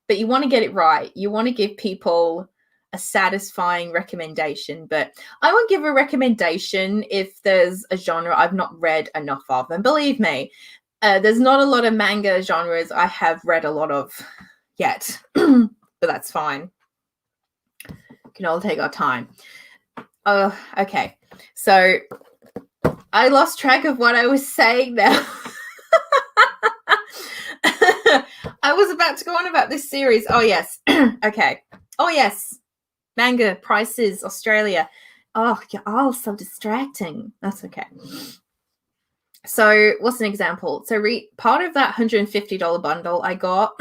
you want to get it right. You want to give people a satisfying recommendation. But I won't give a recommendation if there's a genre I've not read enough of. And believe me, there's not a lot of manga genres I have read a lot of yet. But that's fine. We can all take our time. Okay. So I lost track of what I was saying now. I was about to go on about this series. Oh, yes. Okay. Oh, yes. Manga prices, Australia. Oh, you're all so distracting. That's okay. So what's an example? So part of that $150 bundle I got,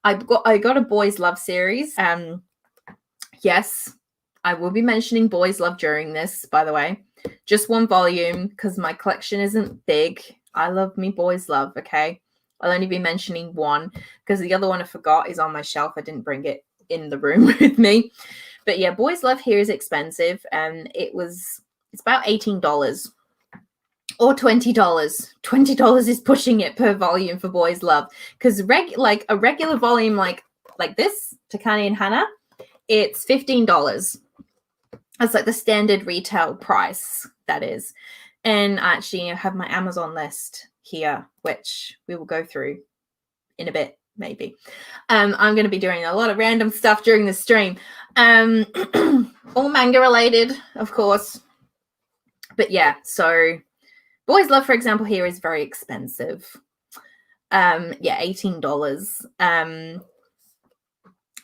I got a Boys Love series. Yes, I will be mentioning Boys Love during this, by the way. Just one volume because my collection isn't big. I love me Boys Love, okay? I'll only be mentioning one because the other one I forgot is on my shelf. I didn't bring it in the room with me. But yeah, Boys Love here is expensive, and it's about $18 or $20. $20 is pushing it per volume for Boys Love, because like a regular volume like this, Takane and Hana, it's $15. That's like the standard retail price, that is. And I actually have my Amazon list here, which we will go through in a bit, maybe. I'm going to be doing a lot of random stuff during the stream. All manga related, of course. But yeah, so Boys Love, for example, here is very expensive. Yeah, $18.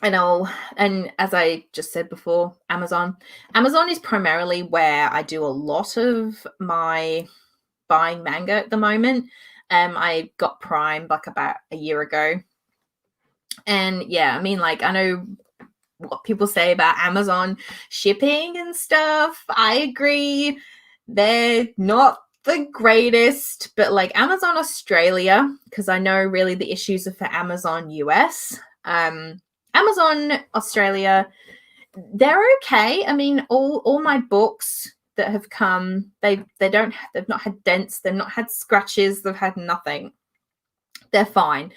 And as I just said before, Amazon is primarily where I do a lot of my buying manga at the moment. I got Prime like about a year ago. And yeah, I mean, like, I know what people say about Amazon shipping and stuff. I agree. They're not the greatest, but like Amazon Australia, because I know really the issues are for Amazon US. Amazon Australia, they're okay. I mean, all my books that have come, they've not had dents, they've not had scratches, they've had nothing. They're fine.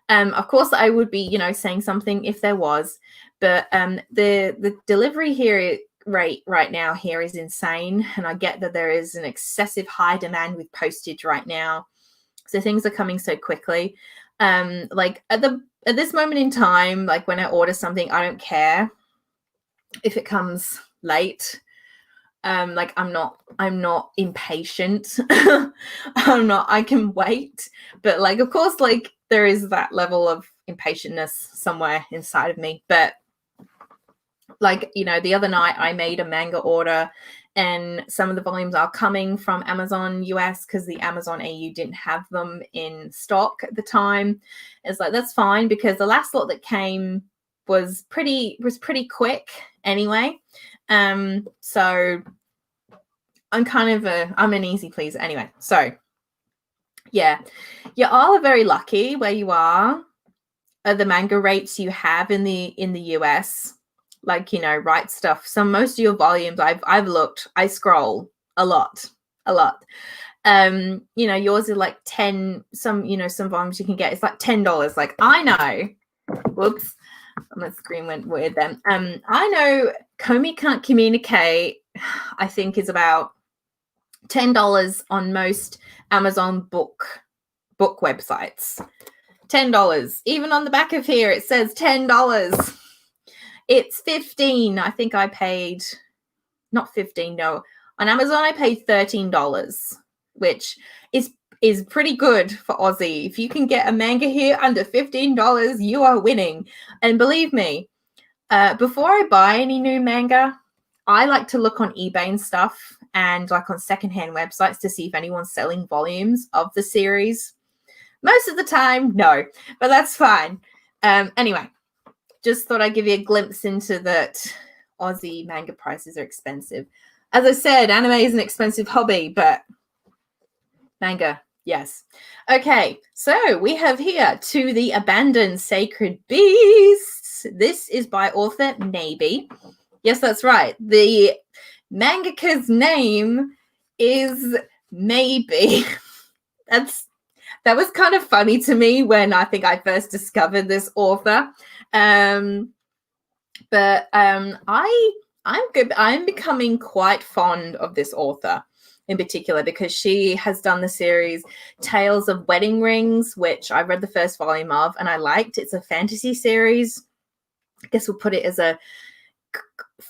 Of course, I would be, saying something if there was, but the delivery here rate right now here is insane, and I get that there is an excessive high demand with postage right now, so things are coming so quickly. Like at this moment in time, like when I order something, I don't care if it comes late. Like I'm not impatient. I can wait. But like, of course, like there is that level of impatientness somewhere inside of me. But like, the other night I made a manga order, and some of the volumes are coming from Amazon US because the Amazon AU didn't have them in stock at the time. It's like, that's fine, because the last lot that came was pretty quick anyway. So I'm an easy pleaser anyway. So yeah, you all are very lucky where you are. The manga rates you have in the US, like, Right Stuff. So most of your volumes I've looked, I scroll a lot. Yours are like 10, some volumes you can get, it's like $10. Like, I know, whoops, my screen went weird then. I know Komi Can't Communicate, I think, is about $10 on most Amazon book websites. $10. Even on the back of here, it says $10. It's $15. I think I paid, not $15, no. On Amazon, I paid $13, which is pretty good for Aussie. If you can get a manga here under $15, you are winning. And believe me, before I buy any new manga, I like to look on eBay and stuff and like on secondhand websites to see if anyone's selling volumes of the series. Most of the time, no, but that's fine. Anyway, just thought I'd give you a glimpse into that Aussie manga prices are expensive. As I said, anime is an expensive hobby, but manga, yes. Okay, so we have here To the Abandoned Sacred Beasts. This is by author Maybe. Yes, that's right. The mangaka's name is Maybe. That was kind of funny to me when I think I first discovered this author. I'm becoming quite fond of this author in particular because she has done the series Tales of Wedding Rings, which I read the first volume of and I liked. It's a fantasy series. I guess we'll put it as a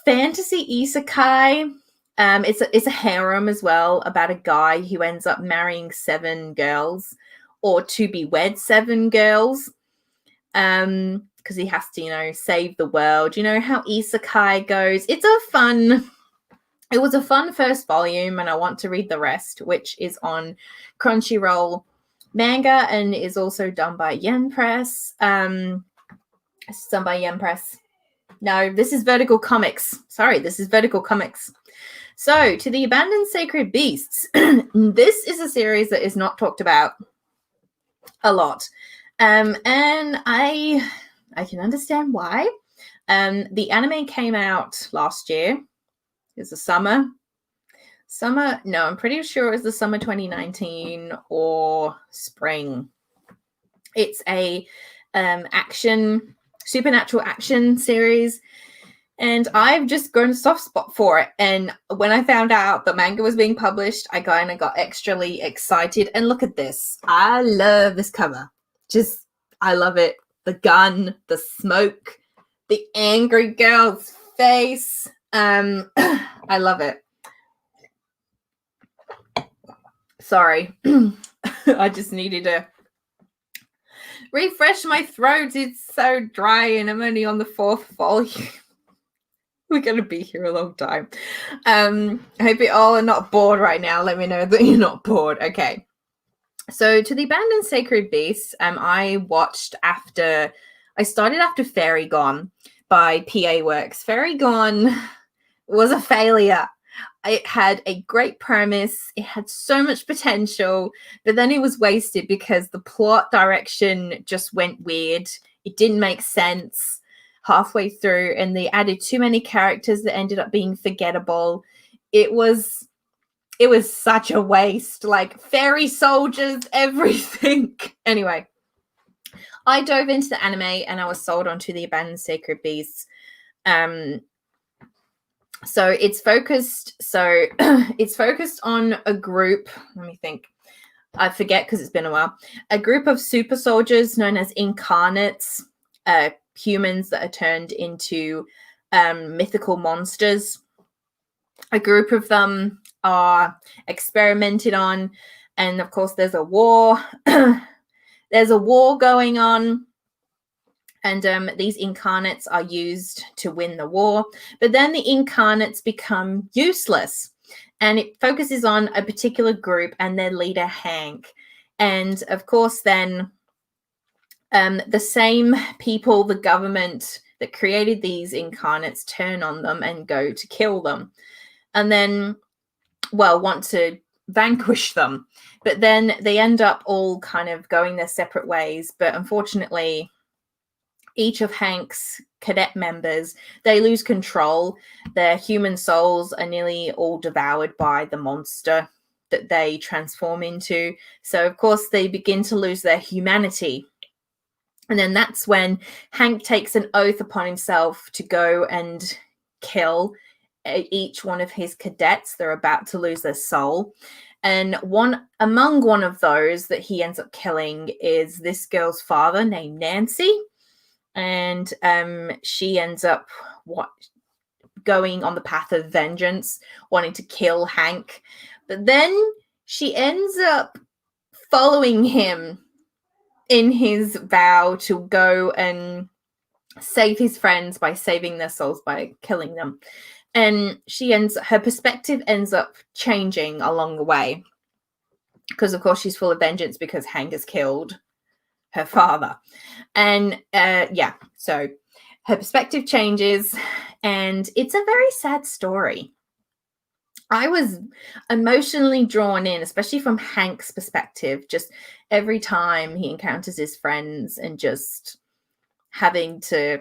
fantasy isekai. It's a harem as well about a guy who ends up marrying 7 girls or to be wed 7 girls. Because he has to, save the world. You know how isekai goes. It was a fun first volume, and I want to read the rest, which is on Crunchyroll Manga and is also done by Yen Press. It's done by Yen Press. No, this is Vertical Comics. Sorry, this is Vertical Comics. So, To the Abandoned Sacred Beasts. This is a series that is not talked about a lot. And I can understand why. The anime came out last year. It's the summer. No, I'm pretty sure it was the summer 2019 or spring. It's a supernatural action series. And I've just grown a soft spot for it. And when I found out the manga was being published, I kind of got extremely excited. And look at this. I love this cover. I love it. The gun, the smoke, the angry girl's face. I love it. Sorry. I just needed to refresh my throat. It's so dry and I'm only on the 4th volume. We're going to be here a long time. I hope you all are not bored right now. Let me know that you're not bored. Okay. So To the Abandoned Sacred Beasts, I started after Fairy Gone by PA Works. Fairy Gone was a failure. It had a great premise. It had so much potential, but then it was wasted because the plot direction just went weird. It didn't make sense halfway through, and they added too many characters that ended up being forgettable. It was such a waste, like fairy soldiers, everything. Anyway, I dove into the anime and I was sold on To the Abandoned Sacred Beasts. So it's focused on a group. Let me think. I forget because it's been a while. A group of super soldiers known as incarnates, humans that are turned into mythical monsters. A group of them are experimented on, and of course there's a war. There's a war going on, and these incarnates are used to win the war. But then the incarnates become useless, and it focuses on a particular group and their leader, Hank. And of course then the same people, the government that created these incarnates, turn on them and go to kill them. And then, want to vanquish them. But then they end up all kind of going their separate ways. But unfortunately, each of Hank's cadet members, they lose control. Their human souls are nearly all devoured by the monster that they transform into. So, of course, they begin to lose their humanity. And then that's when Hank takes an oath upon himself to go and kill each one of his cadets. They're about to lose their soul. And among one of those that he ends up killing is this girl's father named Nancy. And she ends up going on the path of vengeance, wanting to kill Hank. But then she ends up following him in his vow to go and save his friends by saving their souls by killing them. And her perspective ends up changing along the way. Because, of course, she's full of vengeance because Hank has killed her father. And, so her perspective changes, and it's a very sad story. I was emotionally drawn in, especially from Hank's perspective, just every time he encounters his friends and just having to,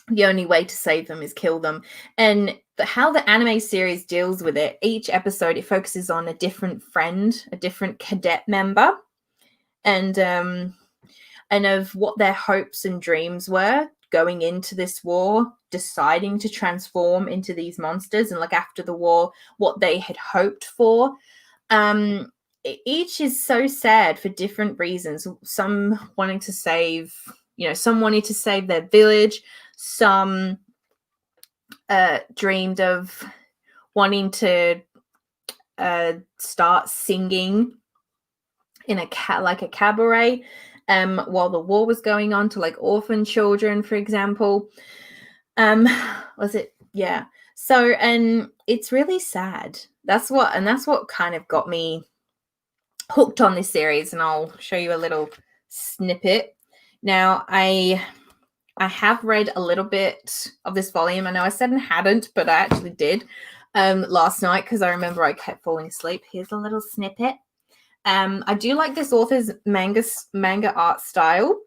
the only way to save them is kill them. And how the anime series deals with it, each episode, it focuses on a different friend, a different cadet member, and of what their hopes and dreams were going into this war, deciding to transform into these monsters, and like after the war, what they had hoped for. Each is so sad for different reasons. Some wanting to save, some wanting to save their village. Some dreamed of wanting to start singing in a cabaret while the war was going on, to like orphan children, for example. Was it? Yeah. So, and it's really sad. That's what kind of got me hooked on this series, and I'll show you a little snippet. Now, I have read a little bit of this volume. I know I said I hadn't, but I actually did last night because I remember I kept falling asleep. Here's a little snippet. I do like this author's manga art style.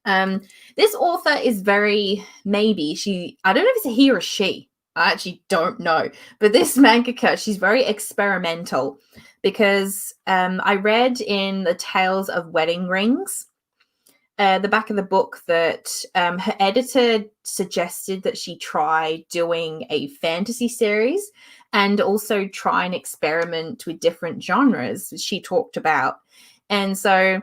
This author is very, I don't know if it's a he or a she. I actually don't know. But this mangaka, she's very experimental, because I read in the Tales of Wedding Rings, the back of the book, that her editor suggested that she try doing a fantasy series and also try and experiment with different genres she talked about. And so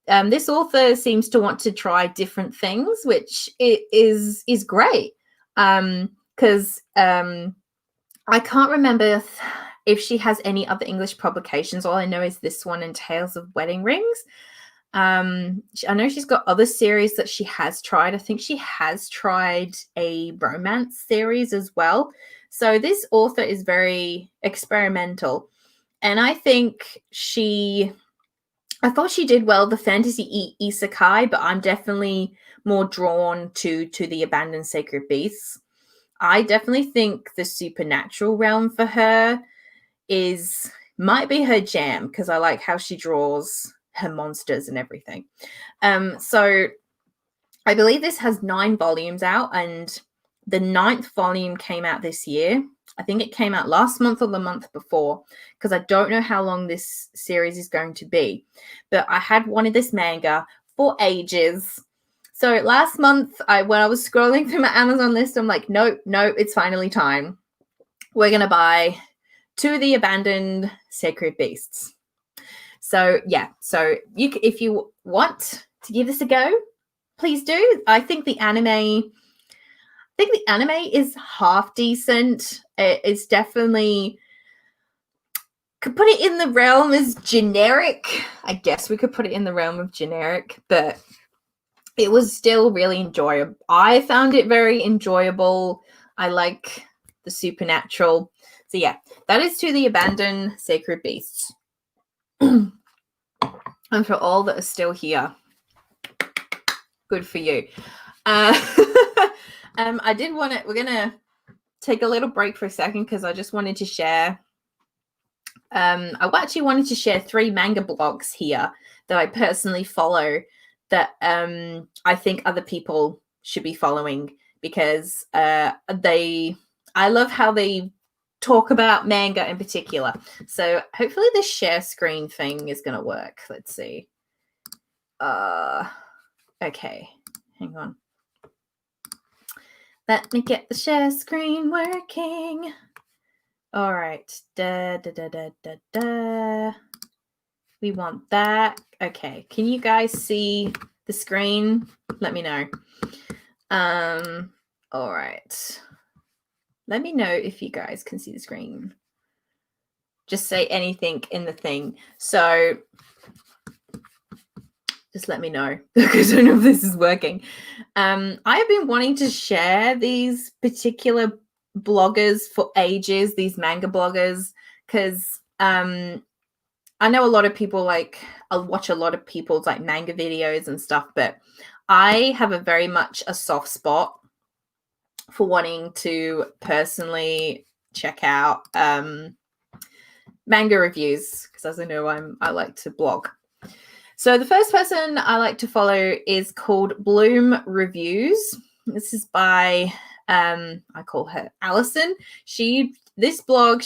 this author seems to want to try different things, which is great. Because I can't remember if she has any other English publications. All I know is this one and Tales of Wedding Rings. I know she's got other series that she has tried. I think she has tried a romance series as well. So this author is very experimental. And I think I thought she did well, the fantasy isekai, but I'm definitely more drawn to the Abandoned Sacred Beasts. I definitely think the supernatural realm for her might be her jam, because I like how she draws her monsters and everything. So I believe this has 9 volumes out, and the 9th volume came out this year. I think it came out last month or the month before, because I don't know how long this series is going to be. But I had wanted this manga for ages. So last month, when I was scrolling through my Amazon list, I'm like, no, it's finally time. We're going to buy To the Abandoned Sacred Beasts. So yeah, so if you want to give this a go, please do. I think the anime is half decent. It's definitely, could put it in the realm as generic. I guess we could put it in the realm of generic, but it was still really enjoyable. I found it very enjoyable. I like the supernatural. So yeah, that is To the Abandoned Sacred Beasts. And for all that are still here, good for you. I did want to, we're going to take a little break for a second, because I just wanted to share, I actually wanted to share 3 manga blogs here that I personally follow that I think other people should be following, because I love how they talk about manga in particular. So hopefully this share screen thing is going to work. Let's see. Okay, hang on. Let me get the share screen working. All right. We want that. Okay. Can you guys see the screen? Let me know. All right. Let me know if you guys can see the screen. Just say anything in the thing. So just let me know, because I don't know if this is working. I have been wanting to share these particular bloggers for ages, these manga bloggers, because I know a lot of people I'll watch a lot of people's like manga videos and stuff, but I have a very much a soft spot for wanting to personally check out manga reviews, because as I know, I like to blog. So the first person I like to follow is called Bloom Reviews. This is by I call her Allison. This blog,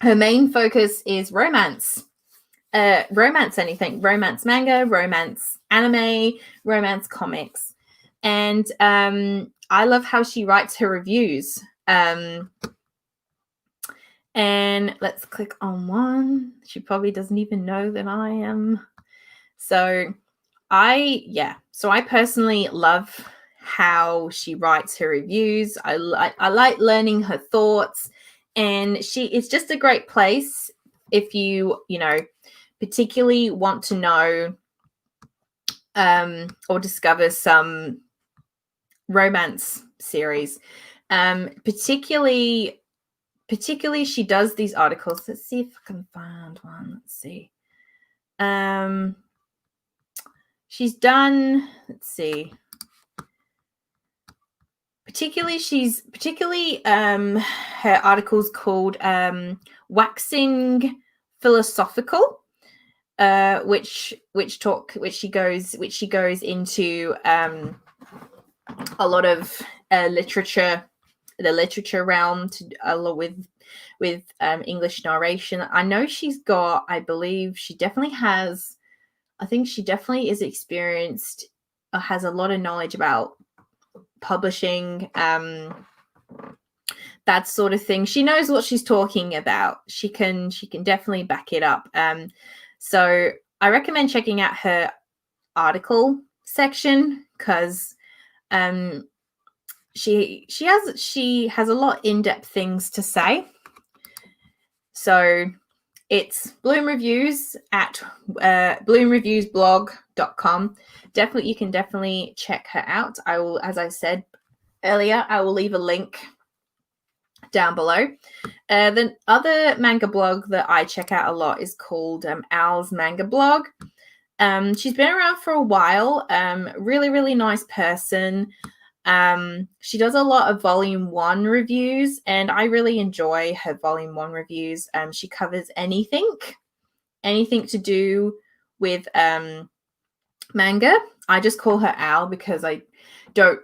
her main focus is romance. Romance anything. Romance manga, romance anime, romance comics. And I love how she writes her reviews. And let's click on one. She probably doesn't even know that I am. So I personally love how she writes her reviews. I like learning her thoughts, and it's just a great place if you particularly want to know or discover some romance series. Particularly she does these articles. Let's see if I can find one. Let's see. She's done, let's see. Particularly her articles called Waxing Philosophical, which she goes into a lot of literature, the literature realm, to a lot with English narration. I know she's got, I believe she definitely has, I think she definitely is experienced, has a lot of knowledge about publishing, that sort of thing. She knows what she's talking about. She can definitely back it up. So I recommend checking out her article section, because she has a lot in-depth things to say. So it's Bloom Reviews at bloomreviewsblog.com. You can definitely check her out. I will, as I said earlier, I will leave a link down below. The other manga blog that I check out a lot is called al's manga blog. She's been around for a while. Really, really nice person. She does a lot of volume 1 reviews, and I really enjoy her volume 1 reviews. She covers anything to do with manga. I just call her Al because I don't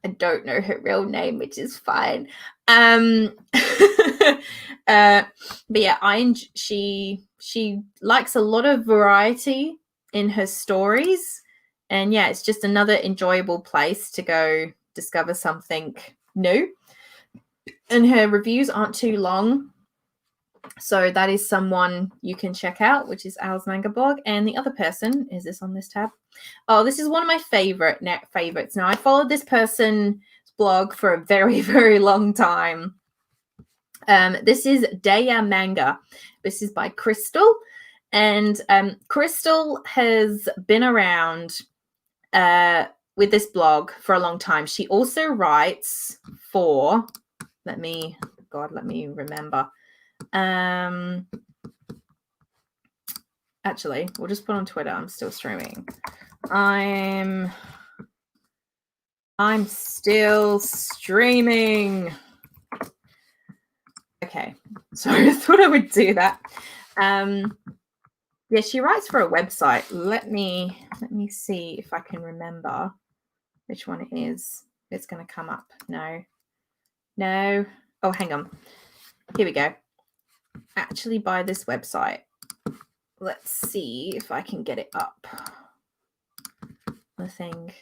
know her real name, which is fine. But yeah, she likes a lot of variety in her stories, and yeah, it's just another enjoyable place to go discover something new. And her reviews aren't too long, so that is someone you can check out, which is Al's manga blog. And the other person, is this on this tab? Oh, this is one of my favorites. Now, I followed this person's blog for a very, very long time. This is Daya Manga. This is by Crystal. And Crystal has been around with this blog for a long time. She also writes for, let me remember. Actually, we'll just put on Twitter. I'm still streaming. I'm still streaming. Okay, sorry, I thought I would do that. Yeah, she writes for a website. Let me see if I can remember which one it is. It's going to come up. No. Oh, hang on. Here we go. Actually, by this website. Let's see if I can get it up. The thing.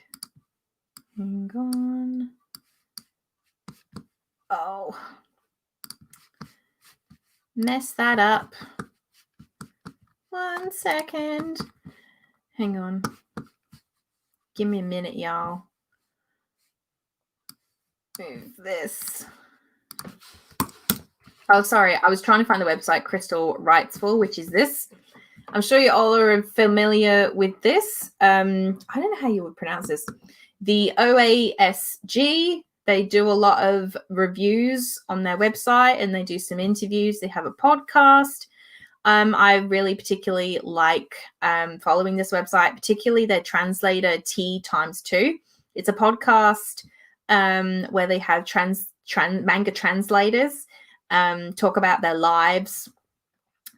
Hang on. Oh. Mess that up. 1 second. Hang on. Give me a minute, y'all. Move this. Oh, sorry. I was trying to find the website Crystal writes for, which is this. I'm sure you all are familiar with this. I don't know how you would pronounce this. The OASG, they do a lot of reviews on their website and they do some interviews. They have a podcast. I really particularly like following this website, particularly their translator T times 2. It's a podcast where they have manga translators talk about their lives,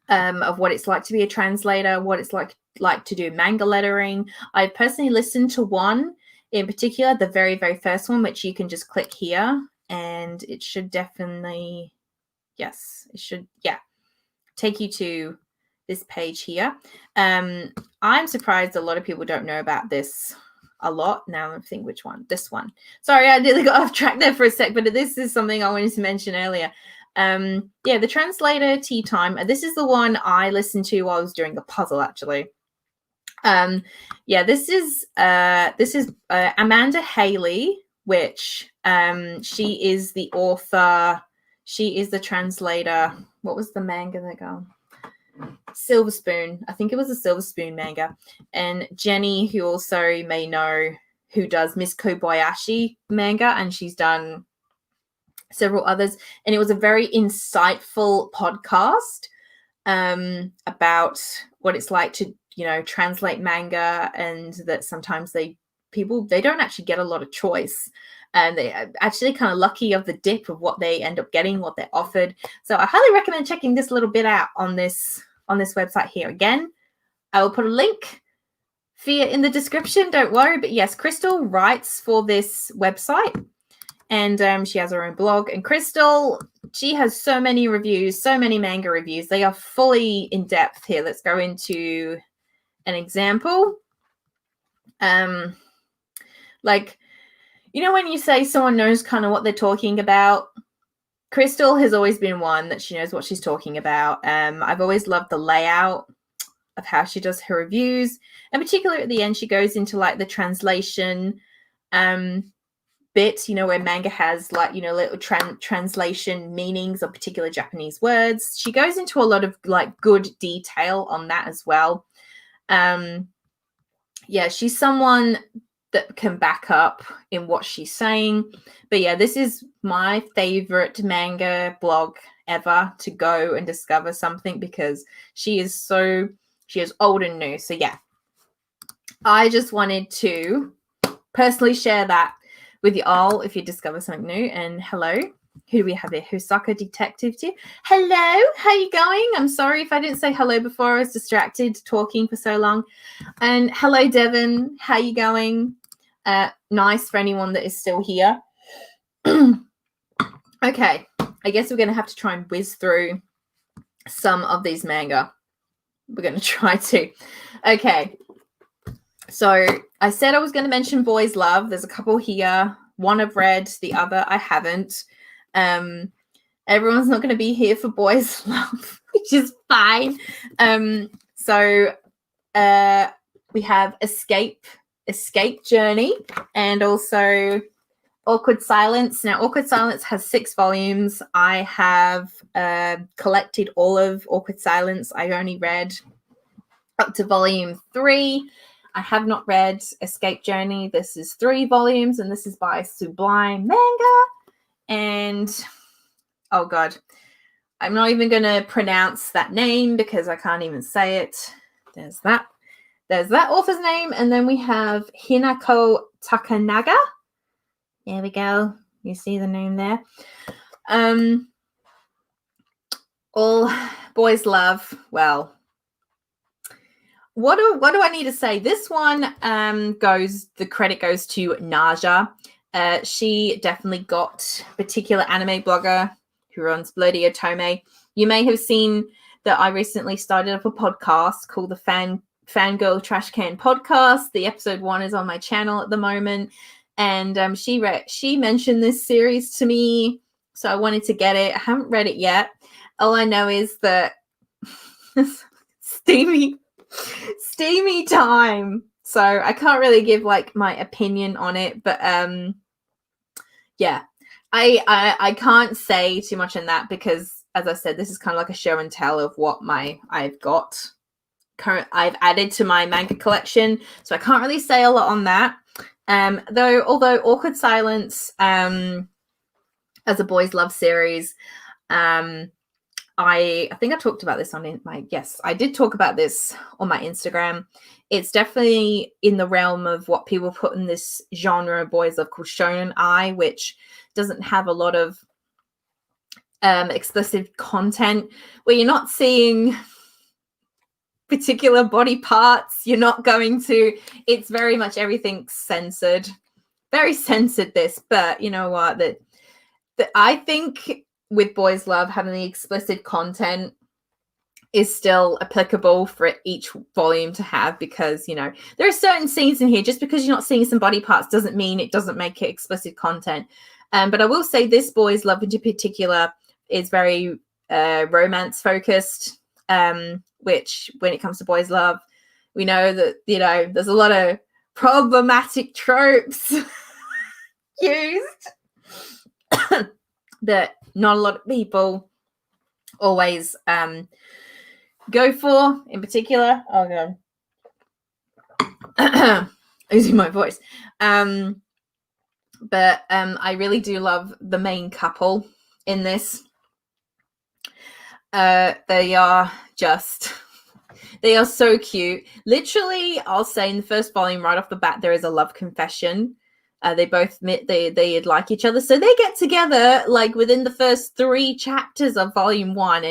of what it's like to be a translator, what it's like to do manga lettering. I personally listened to one in particular, the very, very first one, which you can just click here, and it should definitely, yes, it should, yeah, take you to this page here. I'm surprised a lot of people don't know about this a lot. Now I think which one, this one. Sorry, I nearly got off track there for a sec, but this is something I wanted to mention earlier. Yeah, the translator tea time. This is the one I listened to while I was doing the puzzle, actually. Yeah, this is Amanda Haley, which she is the author. She is the translator. What was the manga they go? Silver Spoon. I think it was a Silver Spoon manga. And Jenny, who also you may know, who does Miss Kobayashi manga, and she's done several others. And it was a very insightful podcast about what it's like to, translate manga, and that sometimes they don't actually get a lot of choice. And they're actually kind of lucky of the dip of what they end up getting, what they're offered. So I highly recommend checking this little bit out on this website here. Again, I will put a link for you in the description. Don't worry. But yes, Crystal writes for this website, and she has her own blog. And Crystal, she has so many reviews, so many manga reviews. They are fully in depth here. Let's go into an example. Like, when you say someone knows kind of what they're talking about, Crystal has always been one that she knows what she's talking about. I've always loved the layout of how she does her reviews, and particularly at the end, she goes into like the translation bit, where manga has like, little translation meanings of particular Japanese words. She goes into a lot of like good detail on that as well. Yeah, she's someone that can back up in what she's saying. But yeah, this is my favorite manga blog ever to go and discover something, because she is old and new. So yeah, I just wanted to personally share that with you all if you discover something new. And hello, who do we have here? Husaka Detective 2. Hello, how you going? I'm sorry if I didn't say hello before. I was distracted talking for so long. And hello, Devon. How you going? Nice for anyone that is still here. Okay, I guess we're going to have to try and whiz through some of these manga. We're going to try to. Okay, so I said I was going to mention Boys Love. There's a couple here. One I've read, the other I haven't. Everyone's not going to be here for Boys Love, which is fine. So we have Escape Journey, and also Awkward Silence. Now, Awkward Silence has 6 volumes. I have collected all of Awkward Silence. I only read up to volume 3. I have not read Escape Journey. This is 3 volumes, and this is by Sublime Manga. And, oh God, I'm not even going to pronounce that name because I can't even say it. There's that author's name. And then we have Hinako Takanaga. There we go. You see the name there. All Boys Love. Well, what do I need to say? This one the credit goes to Naja. She definitely got particular anime blogger who runs Bloody Otome. You may have seen that I recently started up a podcast called the Fangirl Trash Can Podcast. The episode 1 is on my channel at the moment. And she mentioned this series to me, so I wanted to get it. I haven't read it yet. All I know is that steamy time. So I can't really give like my opinion on it, but yeah, I can't say too much on that because, as I said, this is kind of like a show and tell of what I've got I've added to my manga collection, so I can't really say a lot on that. Although Awkward Silence, as a boys' love series, I think I talked about this on I did talk about this on my Instagram. It's definitely in the realm of what people put in this genre of boys love called shonen ai, which doesn't have a lot of explicit content, where you're not seeing particular body parts. You're not going to, it's very much everything censored, very censored this, but you know what, that I think with boys love, having the explicit content is still applicable for each volume to have, because, you know, there are certain scenes in here, just because you're not seeing some body parts doesn't mean it doesn't make it explicit content. But I will say this boys love in particular is very romance focused, which when it comes to boys love, we know that, you know, there's a lot of problematic tropes used that not a lot of people always go for. In particular, oh god, losing my voice. But I really do love the main couple in this. They are so cute. Literally, I'll say in the first volume, right off the bat, there is a love confession. They both admit they like each other, so they get together like within the first 3 chapters of volume 1,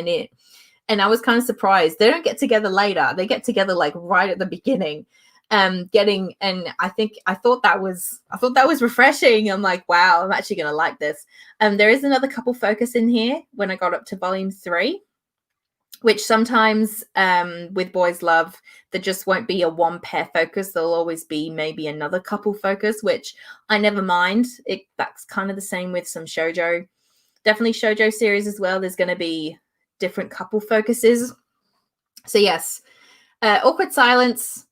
and I was kind of surprised. They don't get together later; they get together like right at the beginning. And I thought that was refreshing. I'm like, wow, I'm actually gonna like this. There is another couple focus in here when I got up to volume 3. Which sometimes with boys love, there just won't be a one pair focus. There'll always be maybe another couple focus, which I never mind. That's kind of the same with some shoujo. Definitely shoujo series as well. There's going to be different couple focuses. So yes, Awkward Silence,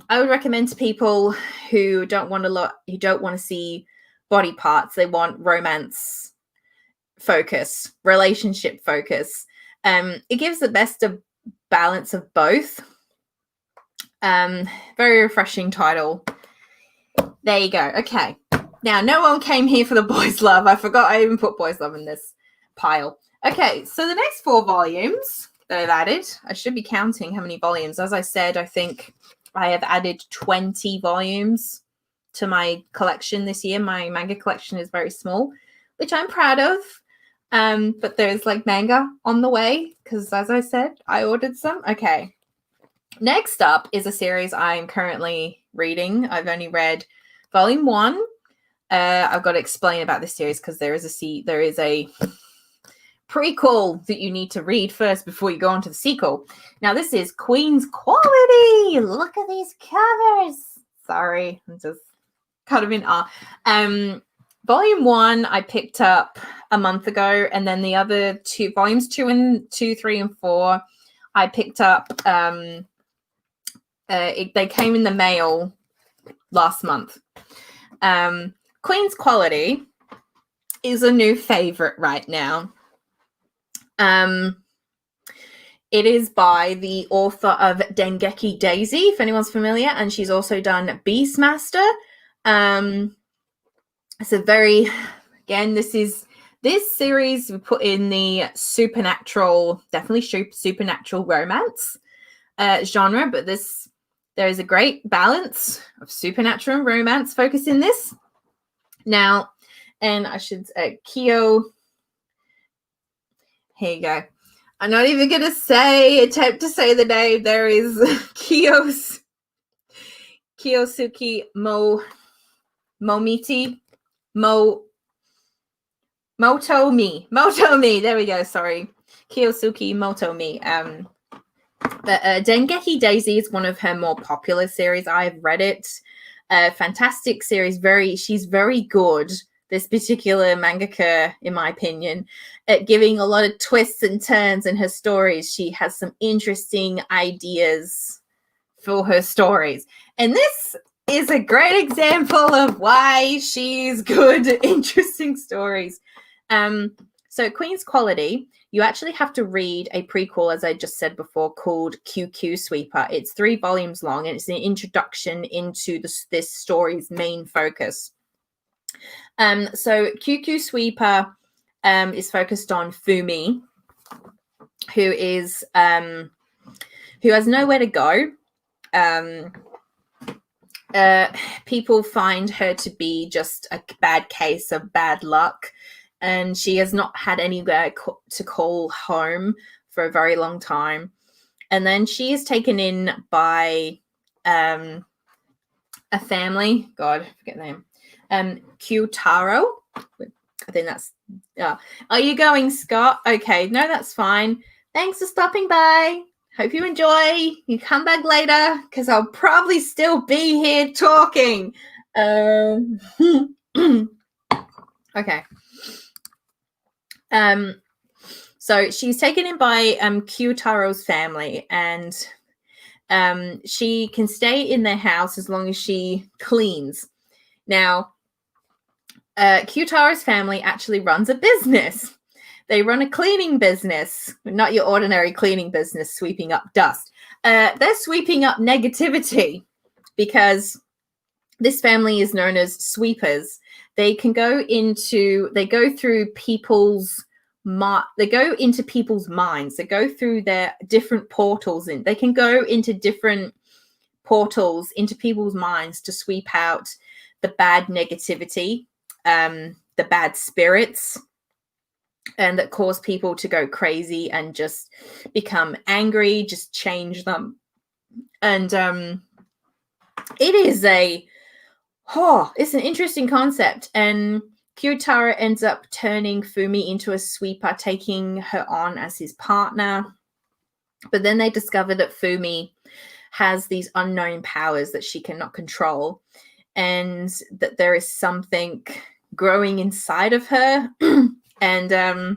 I would recommend to people who don't want to see body parts. They want romance focus, relationship focus. It gives the best of balance of both. Very refreshing title. There you go. Okay. Now, no one came here for the boys love. I forgot I even put boys love in this pile. Okay, so the next 4 volumes that I've added, I should be counting how many volumes. As I said, I think I have added 20 volumes to my collection this year. My manga collection is very small, which I'm proud of. But there's like manga on the way, because as I said, I ordered some. Okay. Next up is a series I'm currently reading. I've only read volume 1. I've got to explain about this series because there is a prequel that you need to read first before you go on to the sequel. Now, this is Queen's Quality. Look at these covers. Sorry, I'm just kind of in awe. Volume 1 I picked up a month ago, and then the other 2 volumes, 2, 3, and 4, I picked up. They came in the mail last month. Queen's Quality is a new favorite right now. It is by the author of Dengeki Daisy, if anyone's familiar, and she's also done Beastmaster. It's a this series we put in the supernatural, definitely supernatural romance genre, but there is a great balance of supernatural and romance focus in this. Now, and I should say Kyo. Here you go. I'm not even going to attempt to say the name. There is Kiyosuke Momiti. Motomi. There we go. Sorry. Kiyosuke Motomi. But Dengeki Daisy is one of her more popular series. I've read it. Fantastic series. She's very good. This particular mangaka, in my opinion, at giving a lot of twists and turns in her stories. She has some interesting ideas for her stories. And this is a great example of why she's good at interesting stories. So Queen's Quality you actually have to read a prequel, as I just said before, called QQ Sweeper. It's 3 volumes long, and it's an introduction into this story's main focus. So QQ Sweeper is focused on Fumi, who has nowhere to go. People find her to be just a bad case of bad luck, and she has not had anywhere to call home for a very long time. And then she is taken in by a family. God, I forget the name. Kyutaro. I think that's. Are you going, Scott? Okay, no, that's fine. Thanks for stopping by. Hope you enjoy. You come back later because I'll probably still be here talking. Okay. So she's taken in by Kyutaro's family, and she can stay in their house as long as she cleans. Now, Kyutaro's family actually runs a business. They run a cleaning business, not your ordinary cleaning business, sweeping up dust. They're sweeping up negativity because this family is known as sweepers. They go through people's minds. They go through their different portals, and they can go into different portals into people's minds to sweep out the bad negativity, the bad spirits, and that cause people to go crazy and just become angry, just change them. And it's an interesting concept. And Kyutaro ends up turning Fumi into a sweeper, taking her on as his partner. But then they discover that Fumi has these unknown powers that she cannot control, and that there is something growing inside of her. And that's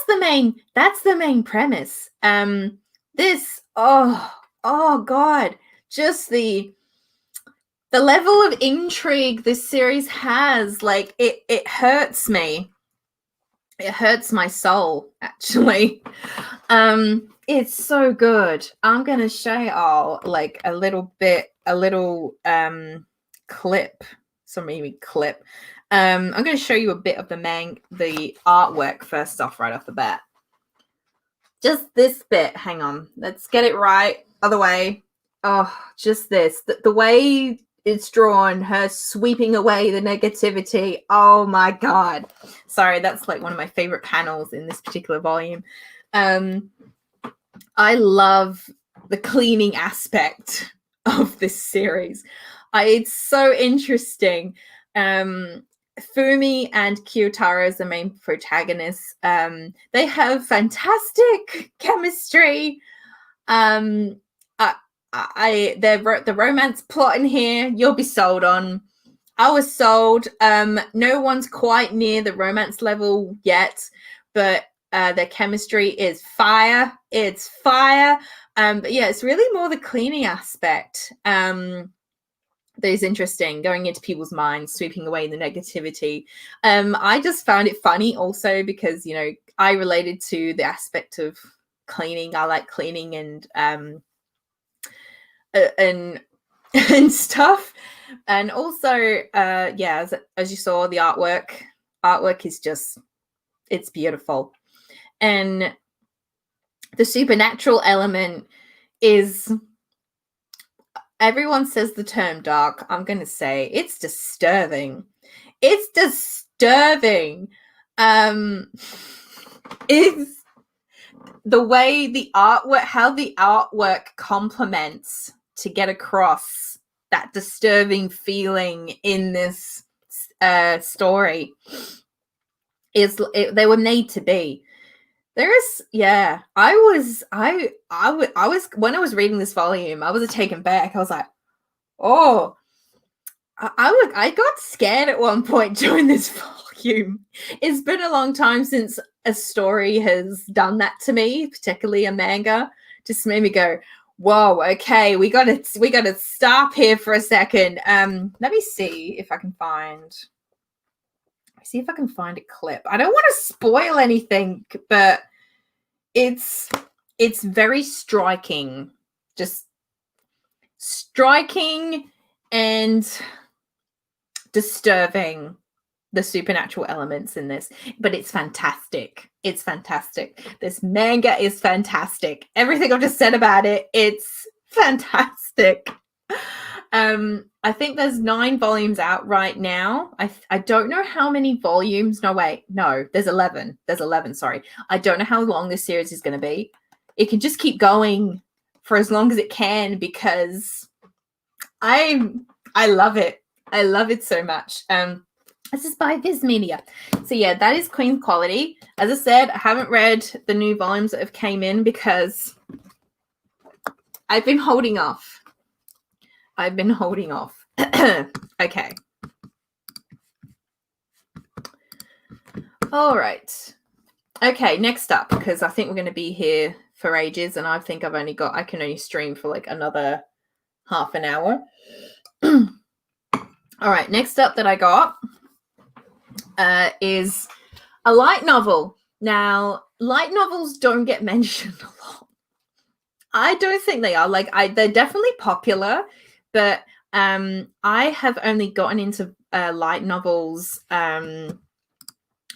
the main premise. Oh god, just the level of intrigue this series has, like, it hurts me. It hurts my soul, actually. It's so good. I'm gonna show you all like a little clip. So maybe clip. I'm going to show you a bit of the artwork first off, right off the bat. Just this bit. Hang on. Let's get it right. Other way. Oh, just this. The way it's drawn, her sweeping away the negativity. Oh my god. Sorry, that's like one of my favorite panels in this particular volume. I love the cleaning aspect of this series. It's so interesting. Fumi and Kyutaro as the main protagonists. They have fantastic chemistry. The romance plot in here, you'll be sold on. I was sold. No one's quite near the romance level yet, but their chemistry is fire. It's fire. But yeah, it's really more the cleaning aspect that is interesting, going into people's minds, sweeping away the negativity. I just found it funny also because, you know, I related to the aspect of cleaning. I like cleaning and stuff. And also, as you saw, the artwork is just, it's beautiful. And the supernatural element is, everyone says the term dark. I'm going to say it's disturbing. It's disturbing. It's the way the artwork, how the artwork complements to get across that disturbing feeling in this story. They were made to be. There is, I was when I was reading this volume, I was taken back. I was like, oh, I got scared at one point during this volume. It's been a long time since a story has done that to me, particularly a manga. Just made me go, whoa, okay, we gotta stop here for a second. Let me see if I can find. see if I can find a clip. I don't want to spoil anything, but it's very striking. Just striking and disturbing, the supernatural elements in this, but it's fantastic. It's fantastic. This manga is fantastic. Everything I've just said about it, it's fantastic. I think there's 9 volumes out right now. I don't know how many volumes. There's 11. There's 11, sorry. I don't know how long this series is going to be. It can just keep going for as long as it can, because I love it. I love it so much. This is by Viz Media. So yeah, that is Queen's Quality. As I said, I haven't read the new volumes that have came in because I've been holding off. Okay. All right. Okay, next up, because I think we're going to be here for ages, and I think I can only stream for like another half an hour. All right, next up that I got is a light novel. Now, light novels don't get mentioned a lot. I don't think they are. They're definitely popular, but I have only gotten into light novels.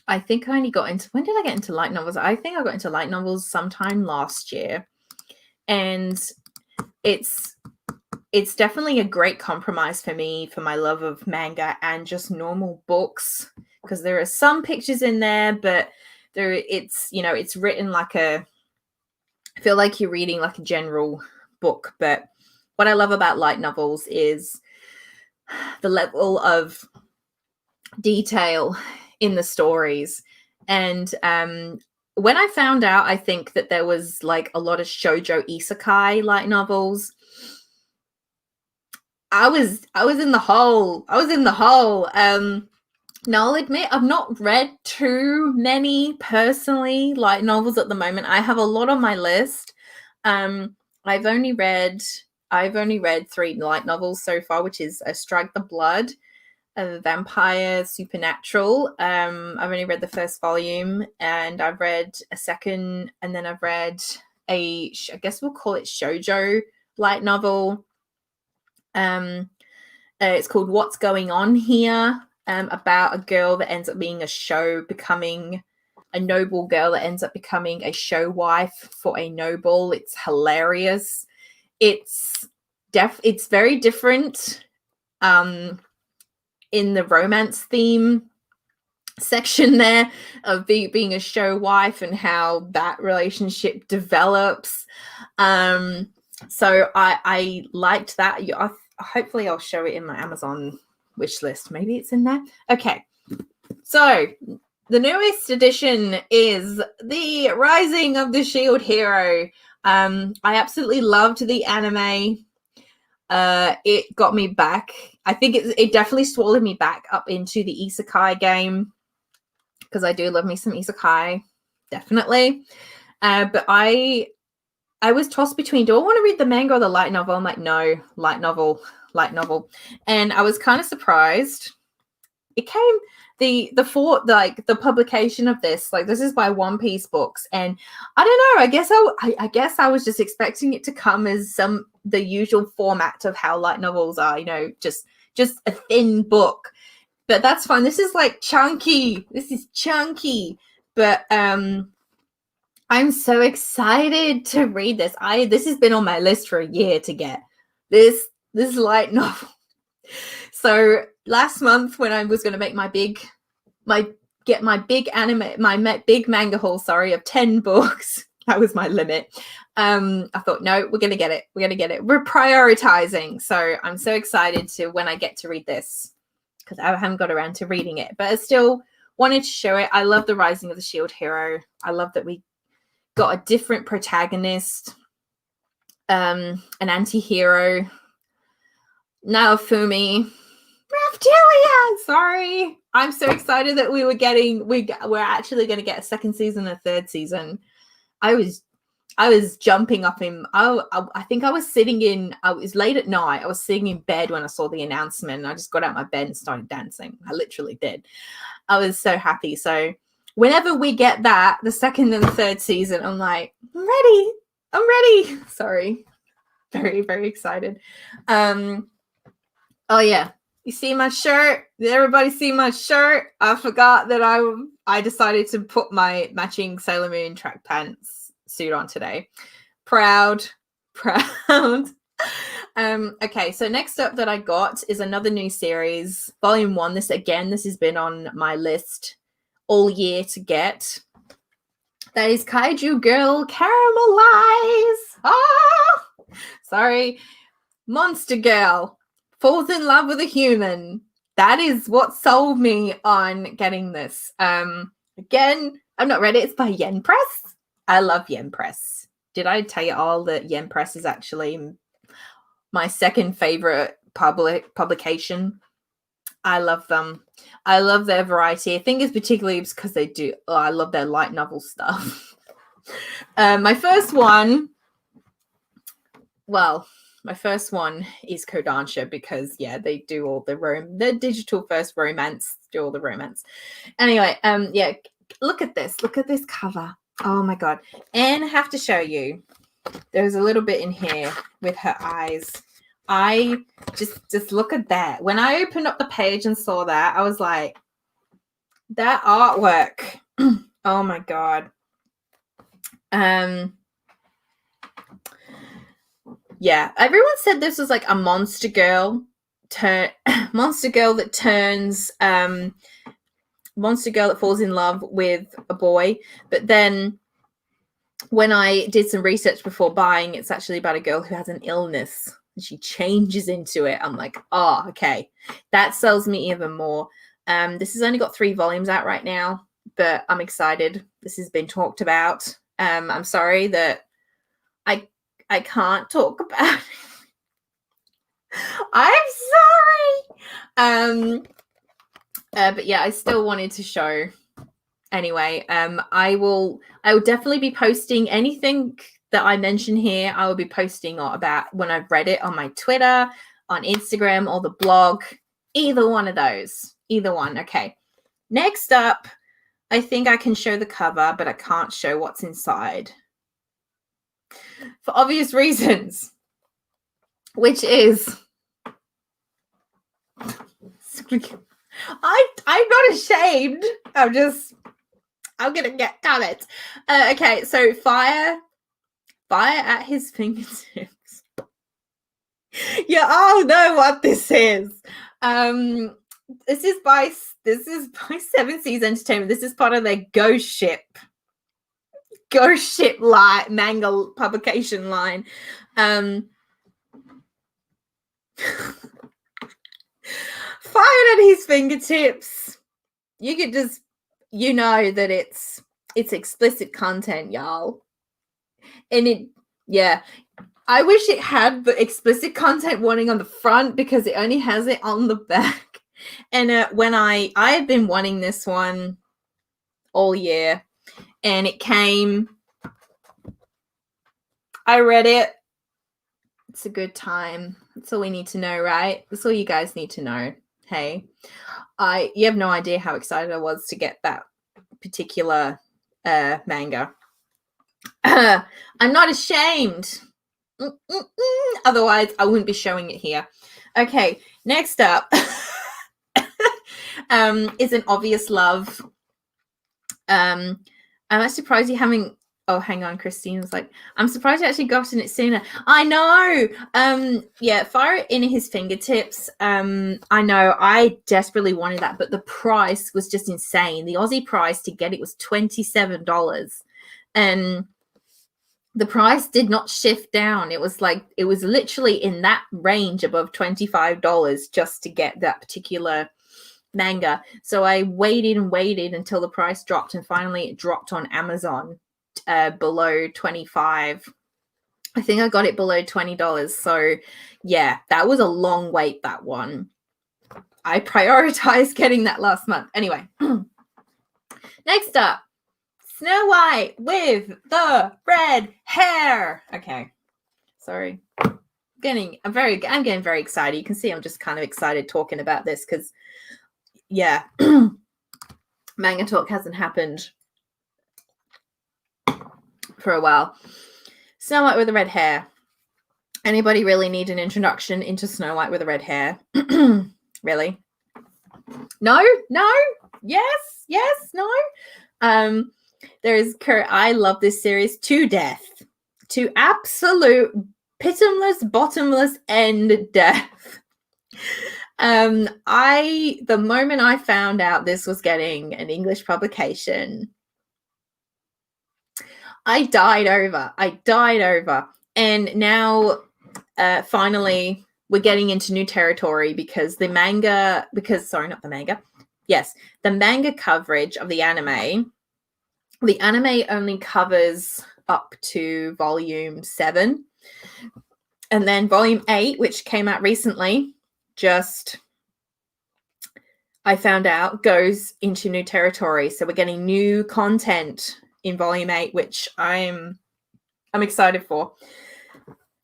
I think I only got into, when did I get into light novels? I think I got into light novels sometime last year, and it's definitely a great compromise for me, for my love of manga and just normal books, because there are some pictures in there, but it's written like I feel like you're reading like a general book. But what I love about light novels is the level of detail in the stories. And when I found out, I think that there was like a lot of shoujo isekai light novels, I was in the hole. Now I'll admit I've not read too many personally light novels at the moment. I have a lot on my list. I've only read 3 light novels so far, which is A Strike the Blood, A Vampire Supernatural. I've only read the first volume, and I've read a second, and then I've read I guess we'll call it shoujo light novel. It's called What's Going On Here, about a girl that ends up being becoming a noble girl that ends up becoming a show wife for a noble. It's hilarious. It's very different in the romance theme section there of being a show wife and how that relationship develops. So I liked that. Hopefully I'll show it in my Amazon wish list. Maybe it's in there. Okay. So the newest edition is The Rising of the Shield Hero. I absolutely loved the anime. It got me back. I think it definitely swallowed me back up into the isekai game, because I do love me some isekai, definitely. But I was tossed between, do I want to read the manga or the light novel? I'm like, no, light novel. And I was kind of surprised. It came, the publication of this, like, this is by One Piece Books, and I don't know, I guess I was just expecting it to come as the usual format of how light novels are, just a thin book. But that's fine. This is like chunky. But I'm so excited to read this. This has been on my list for a year to get this light novel. So last month, when I was going to make my big manga haul, of 10 books, that was my limit. I thought, no, we're going to get it. We're prioritizing. So I'm so excited to when I get to read this, because I haven't got around to reading it, but I still wanted to show it. I love The Rising of the Shield Hero. I love that we got a different protagonist, an anti-hero, Naofumi, Raphtalia. Sorry, I'm so excited that we're actually going to get a second season, a third season. I was I was jumping up in. I think I was sitting in. I was late at night. I was sitting in bed when I saw the announcement, and I just got out of my bed and started dancing. I literally did. I was so happy. So whenever we get that, the second and the third season, I'm like, I'm ready. I'm ready. Sorry, very very excited. Oh yeah, you see my shirt? Did everybody see my shirt? I forgot that I decided to put my matching Sailor Moon track pants suit on today. Proud. Okay, so next up that I got is another new series, volume 1. This has been on my list all year to get. That is Kaiju Girl Caramelize. Sorry. Monster Girl falls in love with a human. That is what sold me on getting this. Again, I've not read it. It's by Yen Press. I love Yen Press. Did I tell you all that Yen Press is actually my second favorite publication? I love them. I love their variety. I think it's particularly because they do. Oh, I love their light novel stuff. My first one is Kodansha because they do all the digital first romance, do all the romance. Anyway, look at this cover. Oh my god. And I have to show you. There's a little bit in here with her eyes. I just look at that. When I opened up the page and saw that, I was like, that artwork. Oh my god. Yeah, everyone said this was like a monster girl that falls in love with a boy. But then when I did some research before buying, it's actually about a girl who has an illness and she changes into it. I'm like, oh, okay. That sells me even more. This has only got 3 volumes out right now, but I'm excited. This has been talked about. I'm sorry that I can't talk about it. I'm sorry. But yeah, I still wanted to show. Anyway, I will definitely be posting anything that I mention here. I will be posting about when I've read it on my Twitter, on Instagram, or the blog. Either one of those. Either one. Okay. Next up, I think I can show the cover, but I can't show what's inside. For obvious reasons. Which is... I'm not ashamed. I'm gonna get comments. Okay, so fire at his fingertips. You all know what this is. This is by 7 Seas Entertainment. This is part of their Ghost Ship manga publication line. Fired at his fingertips. You could just, that it's explicit content, y'all. And I wish it had the explicit content warning on the front because it only has it on the back. And when I have been wanting this one all year, and it came. I read it. It's a good time. That's all we need to know, right? That's all you guys need to know. Hey, you have no idea how excited I was to get that particular manga. I'm not ashamed. Otherwise, I wouldn't be showing it here. Okay, next up is An Obvious Love. I'm actually surprised you haven't. Oh, hang on. Christine was like, I'm surprised you actually gotten it sooner. I know. Fire it in his fingertips. I know. I desperately wanted that, but the price was just insane. The Aussie price to get it was $27. And the price did not shift down. It was literally in that range above $25 just to get that particular manga. So I waited until the price dropped, and finally it dropped on Amazon below 25. I think I got it below $20. So yeah, that was a long wait, that one. I prioritized getting that last month. Anyway, next up, Snow White with the red hair. Okay, sorry. I'm getting very excited. You can see I'm just kind of excited talking about this because, yeah, manga talk hasn't happened for a while. Snow White with the red hair. Anybody really need an introduction into Snow White with the red hair? Really? No? Yes, no. I love this series to death, to absolute pitiless, bottomless end death. The moment I found out this was getting an English publication, I died over. And now, finally, we're getting into new territory because the manga coverage of the anime. The anime only covers up to volume 7. And then volume 8, which came out recently, I found out, goes into new territory. So we're getting new content in volume 8, which I'm excited for.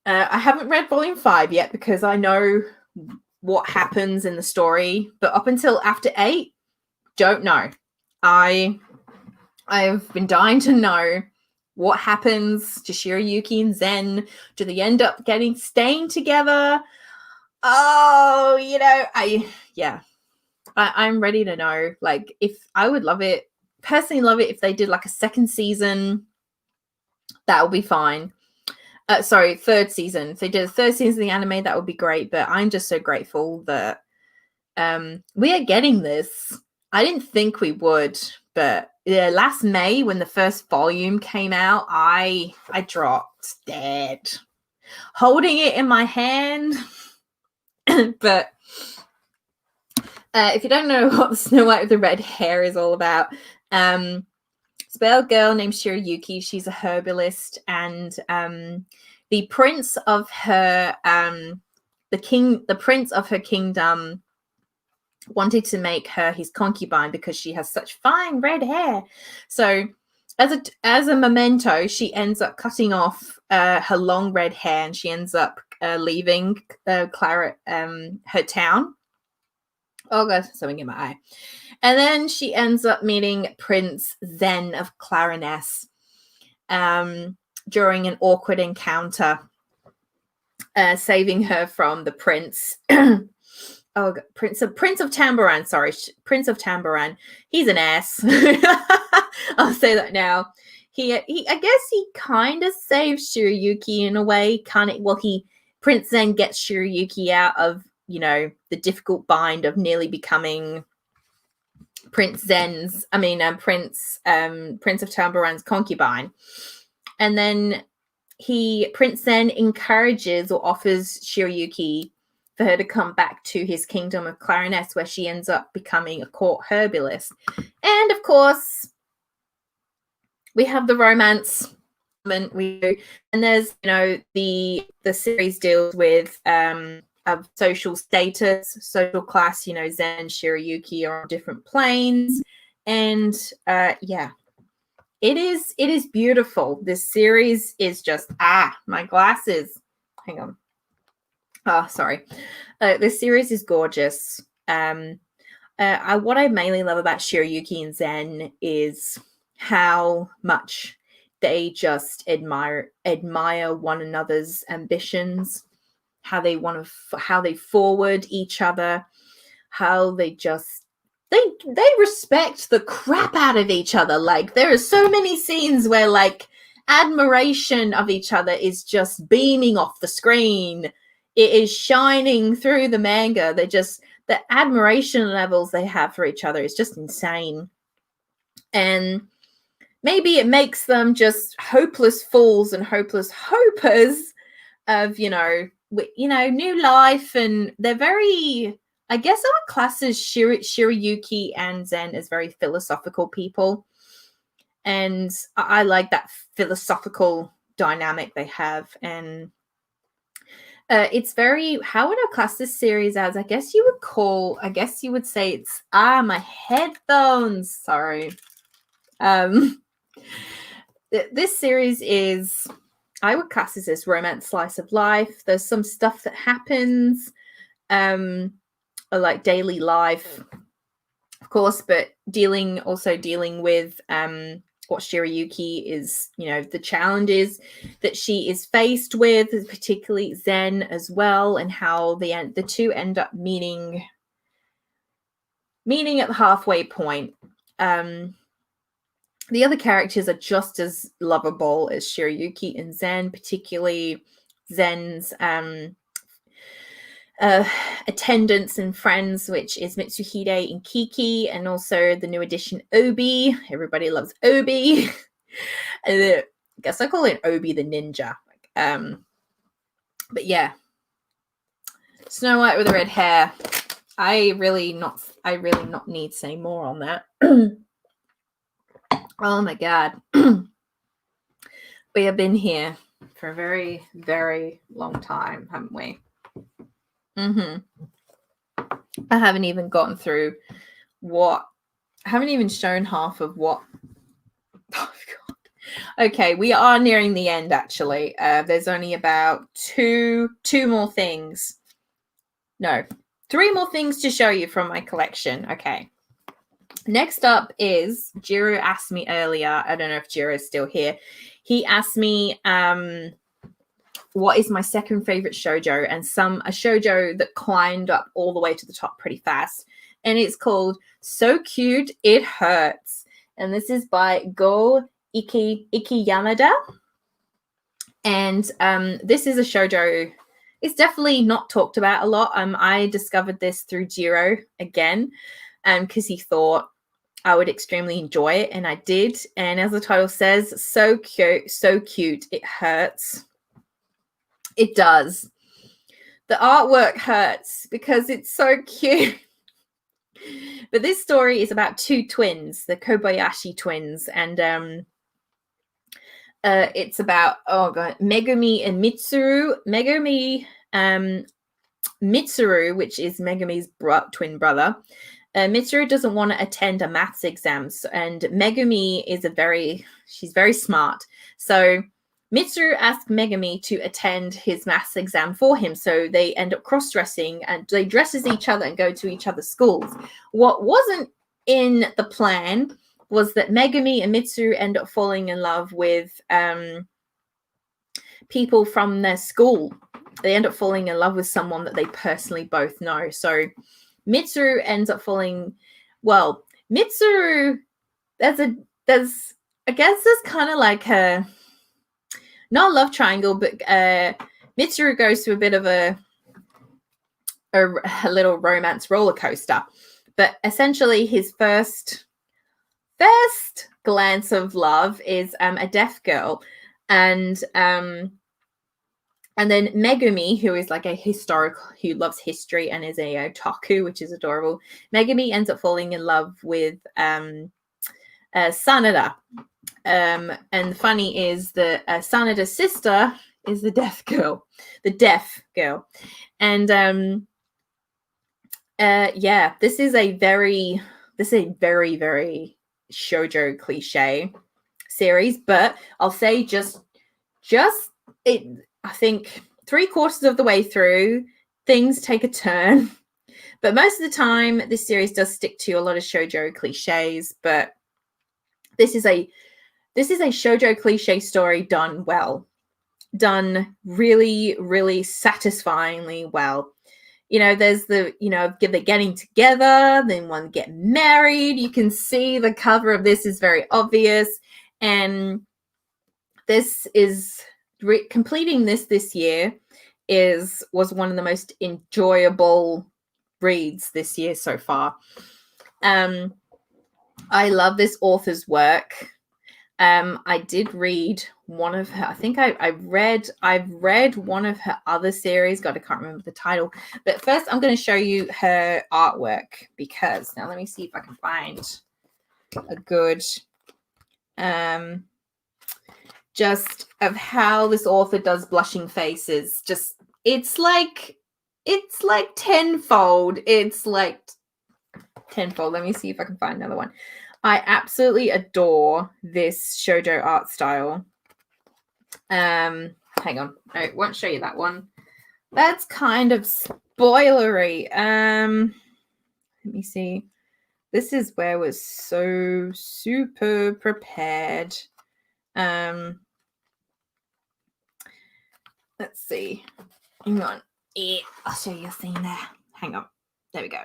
I haven't read volume 5 yet because I know what happens in the story, but up until after 8, don't know. I've been dying to know what happens to Shiroyuki and Zen. Do they end up staying together? Oh, I'm ready to know. Like, I would personally love it if they did like a second season. That would be fine. Third season. If they did a third season of the anime, that would be great. But I'm just so grateful that we are getting this. I didn't think we would, but yeah, last May when the first volume came out, I dropped dead, holding it in my hand. But if you don't know what the Snow White with the red hair is all about, it's about a girl named Shiroyuki. She's a herbalist, and the prince of her kingdom wanted to make her his concubine because she has such fine red hair. So as a memento, she ends up cutting off her long red hair, and she ends up leaving her town. Oh god, something in my eye. And then she ends up meeting Prince Zen of Clariness during an awkward encounter, saving her from the prince. Prince of Tamboran. Sorry, Prince of Tamboran. He's an ass. I'll say that now. I guess he kind of saves Shiroyuki in a way. Prince Zen gets Shiroyuki out of, the difficult bind of nearly becoming Prince of Tamboran's concubine. And then Prince Zen encourages or offers Shiroyuki for her to come back to his kingdom of Clariness, where she ends up becoming a court herbalist. And of course, we have the romance. And there's, the series deals with of social status, social class. Zen and Shiroyuki are on different planes. And it is beautiful. This series is just, my glasses. Hang on. Oh, sorry. This series is gorgeous. What I mainly love about Shiroyuki and Zen is how much they just admire one another's ambitions, how they forward each other, how they respect the crap out of each other. Like, there are so many scenes where like admiration of each other is just beaming off the screen. It is shining through the manga. The admiration levels they have for each other is just insane. And maybe it makes them just hopeless fools and hopeless hopers of, new life. And they're very, I guess I would class as Shiroyuki and Zen as very philosophical people. And I like that philosophical dynamic they have. And it's very, how would I class this series as? I guess you would say it's, my headphones. Sorry. This series is, I would class this as romance slice of life. There's some stuff that happens, like daily life, of course, but dealing with what Shirayuki is, the challenges that she is faced with, particularly Zen as well, and how the two end up meeting at the halfway point. The other characters are just as lovable as Shirayuki and Zen, particularly Zen's attendants and friends, which is Mitsuhide and Kiki, and also the new addition Obi. Everybody loves Obi. I guess I call it Obi the ninja. But yeah, Snow White with the red hair. I really not need to say more on that. Oh my god. We have been here for a very, very long time, haven't we? I haven't even gotten through I haven't even shown half of what. Oh god. Okay, we are nearing the end actually. There's only about two more things. No, 3 more things to show you from my collection. Okay. Next up is, Jiro asked me earlier, I don't know if Jiro is still here. He asked me what is my second favorite shoujo, and a shoujo that climbed up all the way to the top pretty fast. And it's called So Cute It Hurts. And this is by Go Ikiyamada. And this is a shoujo. It's definitely not talked about a lot. I discovered this through Jiro again, because he thought I would extremely enjoy it, and I did. And as the title says, so cute, it hurts. It does. The artwork hurts because it's so cute. But this story is about 2 twins, the Kobayashi twins, and it's about Megumi and Mitsuru. Mitsuru, which is Megumi's twin brother. Mitsuru doesn't want to attend a maths exam, and Megumi is she's very smart. So Mitsuru asked Megumi to attend his maths exam for him. So they end up cross-dressing, and they dress as each other and go to each other's schools. What wasn't in the plan was that Megumi and Mitsuru end up falling in love with people from their school. They end up falling in love with someone that they personally both know. So Mitsuru ends up falling. Well, Mitsuru, I guess there's kind of like not a love triangle, but Mitsuru goes to a bit of a little romance roller coaster. But essentially, his first glance of love is a deaf girl, and then Megumi, who is like who loves history and is a otaku, which is adorable. Megumi ends up falling in love with Sanada. And funny is that Sanada's sister is the deaf girl. And yeah, this is a very, very shoujo cliche series, but I'll say just it. I think 3/4 of the way through, things take a turn. But most of the time, this series does stick to a lot of shoujo cliches. But this is a shoujo cliche story done well, done really, really satisfyingly well. There's they're getting together, then one get married. You can see the cover of this is very obvious, and this is completing this year was one of the most enjoyable reads this year so far. I love this author's work. I did read one of her. I think I've read one of her other series. God, I can't remember the title. But first, I'm going to show you her artwork, because now let me see if I can find a good just of how this author does blushing faces. Just it's like tenfold. It's like tenfold. Let me see if I can find another one. I absolutely adore this shoujo art style. Hang on, I won't show you that one. That's kind of spoilery. Let me see. This is where I was so super prepared. Let's see. Hang on. Yeah, I'll show you a scene there. Hang on. There we go.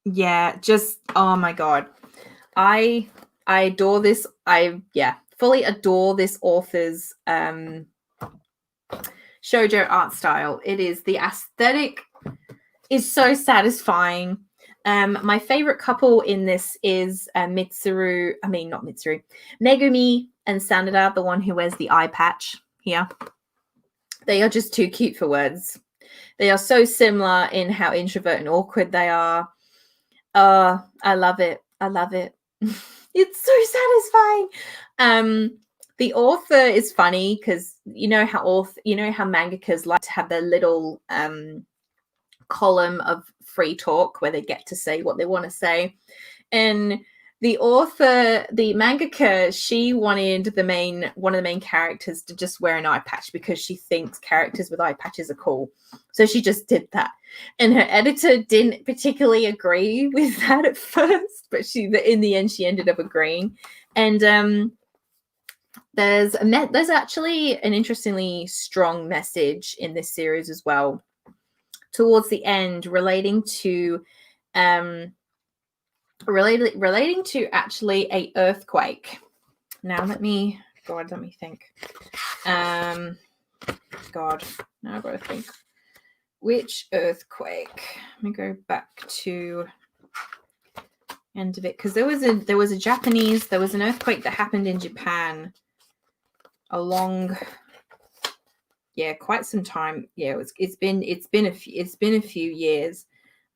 Yeah, just oh my god. I adore this. I fully adore this author's shoujo art style. It is the aesthetic is so satisfying. My favorite couple in this is Megumi and Sanada, the one who wears the eye patch here. They are just too cute for words. They are so similar in how introvert and awkward they are. I love it. I love it. It's so satisfying. The author is funny because you know how mangakas like to have their little column of free talk where they get to say what they want to say. And the mangaka, she wanted one of the main characters to just wear an eye patch because she thinks characters with eye patches are cool. So she just did that. And her editor didn't particularly agree with that at first, but in the end, she ended up agreeing. And there's actually an interestingly strong message in this series as well towards the end relating to actually a earthquake. Now let me think. Now I've got to think. Which earthquake? Let me go back to end of it because there was an earthquake that happened in Japan quite some time. Yeah, it's been a few years.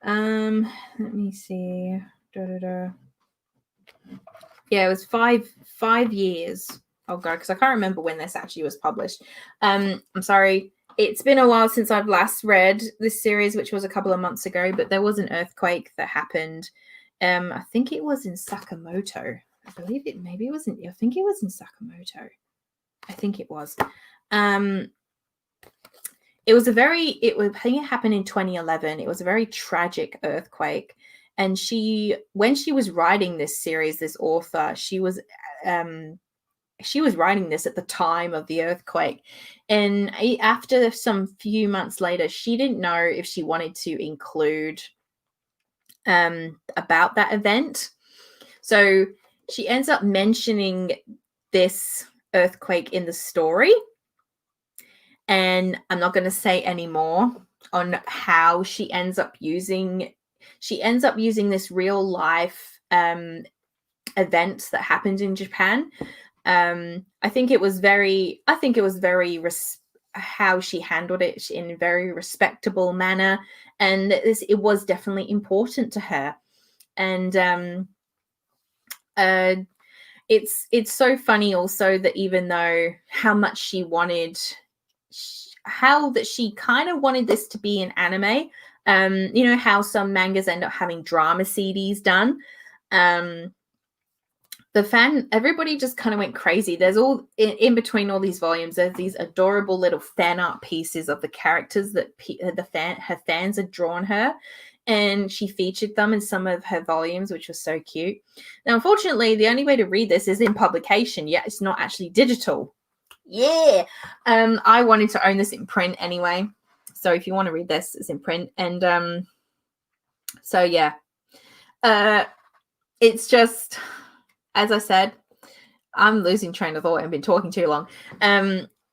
Let me see. Yeah, it was five years. Oh god, because I can't remember when this actually was published. I'm sorry. It's been a while since I've last read this series, which was a couple of months ago, but there was an earthquake that happened. I think it was in Sakamoto. I think it was in Sakamoto. I think it was. I think it happened in 2011. It was a very tragic earthquake. And when she was writing this series, this author, she was writing this at the time of the earthquake. And after some few months later, she didn't know if she wanted to include about that event. So she ends up mentioning this earthquake in the story. And I'm not going to say any more on how she ends up using this real life event that happened in Japan. I think it was very how she handled it in a very respectable manner, and it was definitely important to her. And it's so funny also that even though how much she wanted, how that she kind of wanted this to be an anime. You know how some mangas end up having drama CDs done. Everybody just kind of went crazy. There's all in between all these volumes. There's these adorable little fan art pieces of the characters that her fans had drawn her, and she featured them in some of her volumes, which was so cute. Now, unfortunately, the only way to read this is in publication. Yeah, it's not actually digital. Yeah. I wanted to own this in print anyway. So if you want to read this, it's in print. And so yeah. It's just, as I said, I'm losing train of thought. I've been talking too long.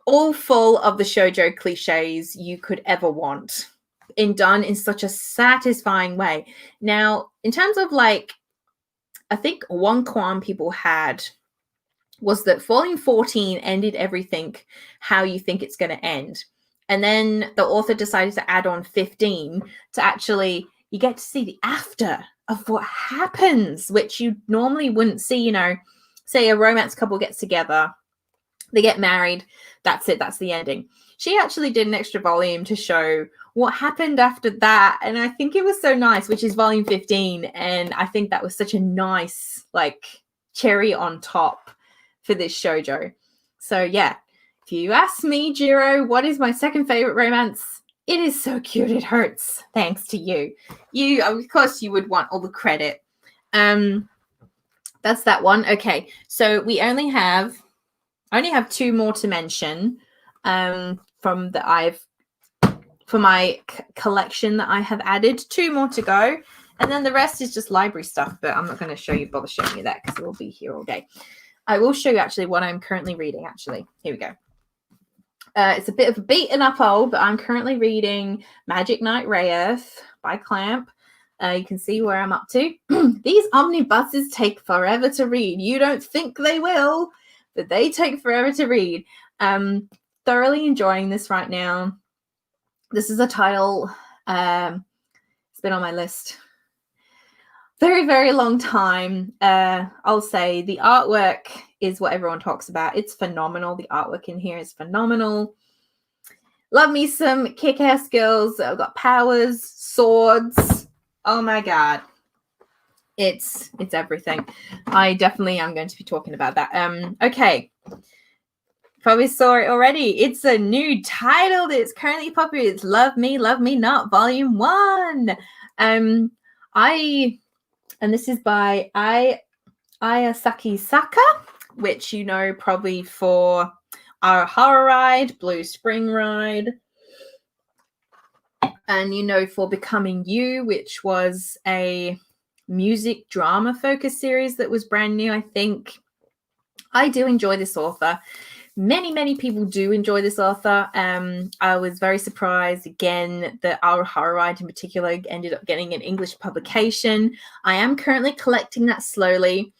All full of the shoujo cliches you could ever want, and done in such a satisfying way. Now, in terms of I think one qualm people had was that Volume 14 ended everything how you think it's going to end. And then the author decided to add on 15 to actually, you get to see the after of what happens, which you normally wouldn't see. Say a romance couple gets together They get married. That's it. That's the ending. She actually did an extra volume to show what happened after that. And I think it was so nice, which is volume 15. And I think that was such a nice, like, cherry on top for this shoujo. So, yeah, if you ask me, Jiro, what is my second favorite romance? It is so cute it hurts, thanks to you. You, of course, you would want all the credit. That's that one. Okay, so we only have 2 more to mention from my collection that I have added. 2 more to go, and then the rest is just library stuff, but I'm not going to bother showing you that because we'll be here all day. I will show you actually what I'm currently reading. Actually, here we go. It's a bit of a beaten up old, but I'm currently reading Magic Knight Rayearth by Clamp. You can see where I'm up to. These omnibuses take forever to read. You don't think they will, but they take forever to read. Thoroughly enjoying this right now. This is a title. It's been on my list very, very long time. I'll say the artwork is what everyone talks about. It's phenomenal. The artwork in here is phenomenal. Love me some kick-ass girls. I've got powers, swords. Oh my god. It's everything. I definitely am going to be talking about that. Okay. Probably saw it already. It's a new title that's currently popular. It's Love Me Not, Volume 1. And this is by Ayasaki Saka, which you know probably for Our Horror Ride, Blue Spring Ride, and you know for Becoming You, which was a music drama focused series that was brand new, I think. I do enjoy this author. Many people do enjoy this author. I was very surprised again that Our Horror Ride in particular ended up getting an English publication. I am currently collecting that slowly.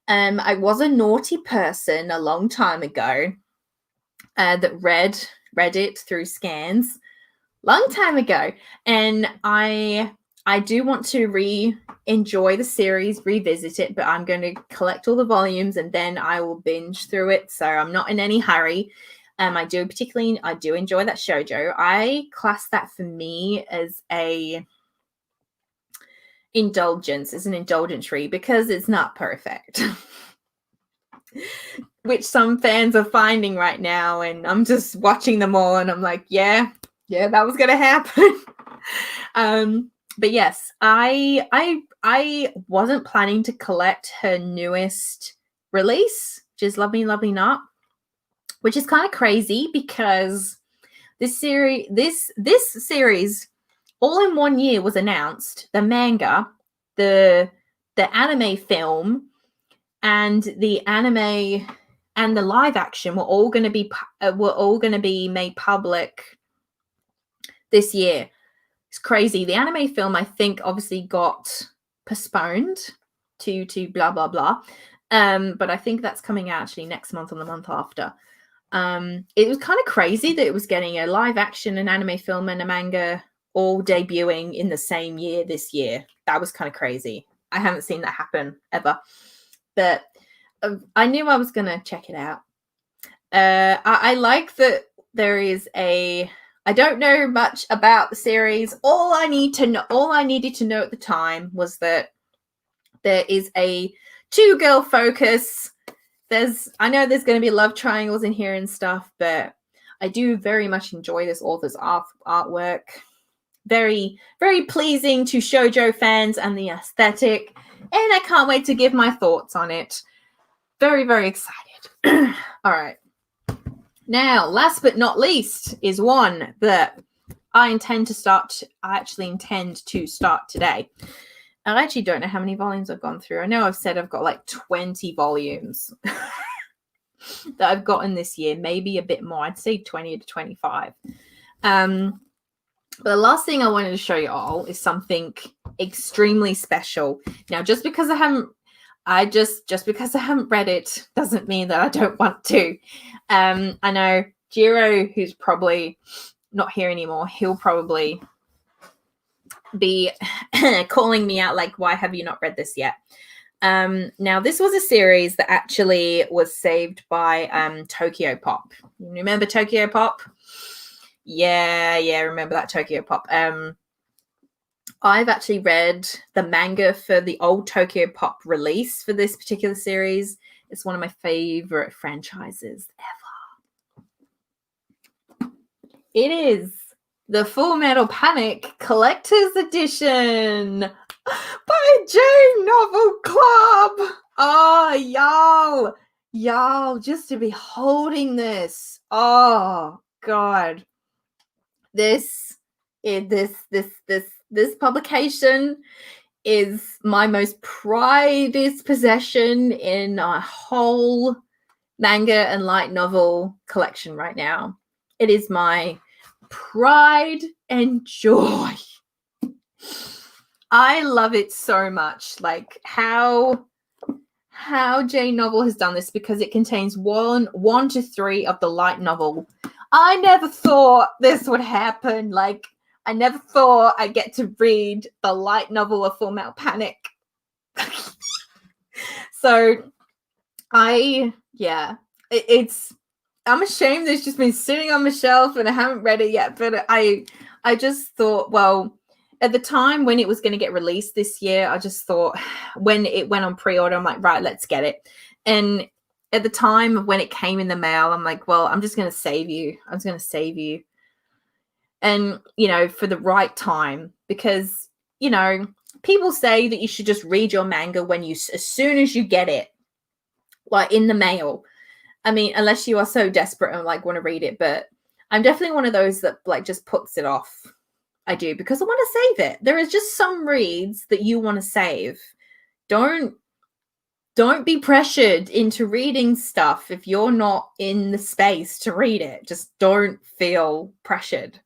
I was a naughty person a long time ago that read it through scans. Long time ago. And I do want to enjoy the series, revisit it, but I'm going to collect all the volumes and then I will binge through it. So I'm not in any hurry. I do enjoy that shoujo. I class that for me as an indulgence read because it's not perfect. Which some fans are finding right now, and I'm just watching them all and I'm like, yeah, that was going to happen. But yes, I wasn't planning to collect her newest release, which is Love Me Not, which is kind of crazy because this series all in one year was announced. The manga, the anime film, and the anime and the live action were all going to be made public this year. It's crazy. The anime film, I think, obviously got postponed to blah blah blah. But I think that's coming out actually next month or the month after. It was kind of crazy that it was getting a live action, an anime film, and a manga all debuting in the same year this year. That was kind of crazy. I haven't seen that happen ever. But I knew I was going to check it out. I like that there is I don't know much about the series. All I needed to know at the time was that there is a 2-girl focus. I know there's going to be love triangles in here and stuff, but I do very much enjoy this author's artwork. Very, very pleasing to shoujo fans and the aesthetic. And I can't wait to give my thoughts on it. Very, very excited. All right. Now, last but not least is one that I actually intend to start today. I actually don't know how many volumes I've gone through. I know I've said I've got like 20 volumes that I've gotten this year, maybe a bit more. I'd say 20 to 25. But the last thing I wanted to show you all is something extremely special. Now, just because I haven't read it doesn't mean that I don't want to. I know Jiro, who's probably not here anymore, he'll probably be calling me out like, why have you not read this yet? Now, this was a series that actually was saved by Tokyo Pop. You remember Tokyo Pop? Yeah, remember that Tokyo Pop. I've actually read the manga for the old Tokyo Pop release for this particular series. It's one of my favorite franchises ever. It is the Full Metal Panic Collector's Edition by J Novel Club. Oh, y'all, just to be holding this. Oh God, this publication is my most prized possession in a whole manga and light novel collection right now. It is my pride and joy. I love it so much. Like how J Novel has done this, because it contains 1 to 3 of the light novel. I never thought this would happen. Like, I never thought I'd get to read the light novel of Full Metal Panic. So I'm ashamed that it's just been sitting on my shelf and I haven't read it yet. But I just thought, well, at the time when it was going to get released this year, I just thought, when it went on pre-order, I'm like, right, let's get it. And at the time when it came in the mail, I'm like, well, I'm just going to save you. I'm just going to save you. And, for the right time, because, people say that you should just read your manga as soon as you get it, like in the mail. I mean, unless you are so desperate and like want to read it, but I'm definitely one of those that like just puts it off. I do, because I want to save it. There is just some reads that you want to save. Don't be pressured into reading stuff if you're not in the space to read it. Just don't feel pressured.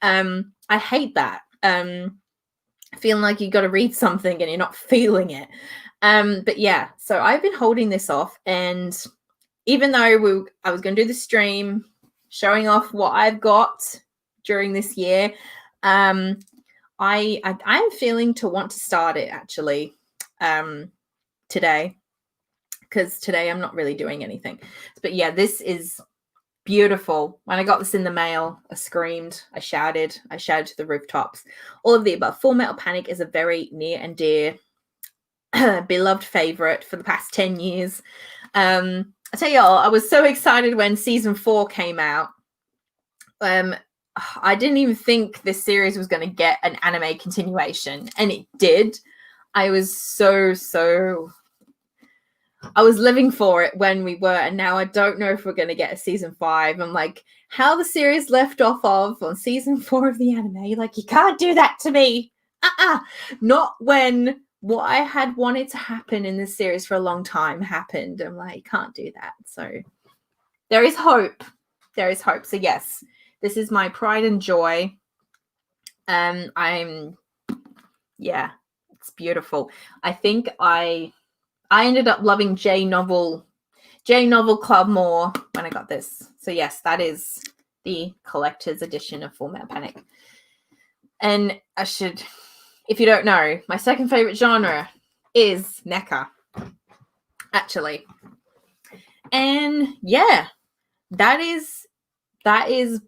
I hate that. Feeling like you got to read something and you're not feeling it. But yeah, so I've been holding this off, and even though I was going to do the stream showing off what I've got during this year, I'm feeling to want to start it actually today, because today I'm not really doing anything. But yeah, this is beautiful. When I got this in the mail, I screamed, I shouted to the rooftops, all of the above. Full Metal Panic is a very near and dear beloved favorite for the past 10 years. I tell y'all, I was so excited when season 4 came out. I didn't even think this series was going to get an anime continuation, and it did. I was I was living for it when we were, and now I don't know if we're going to get a season 5. I'm like, how the series left off of on season 4 of the anime. Like, you can't do that to me. Not when what I had wanted to happen in this series for a long time happened. I'm like, can't do that. So there is hope. There is hope. So yes, this is my pride and joy. It's beautiful. I think I ended up loving J Novel Club more when I got this. So yes, that is the collector's edition of Full Metal Panic. And I should, if you don't know, my second favorite genre is mecha, actually. And yeah, that is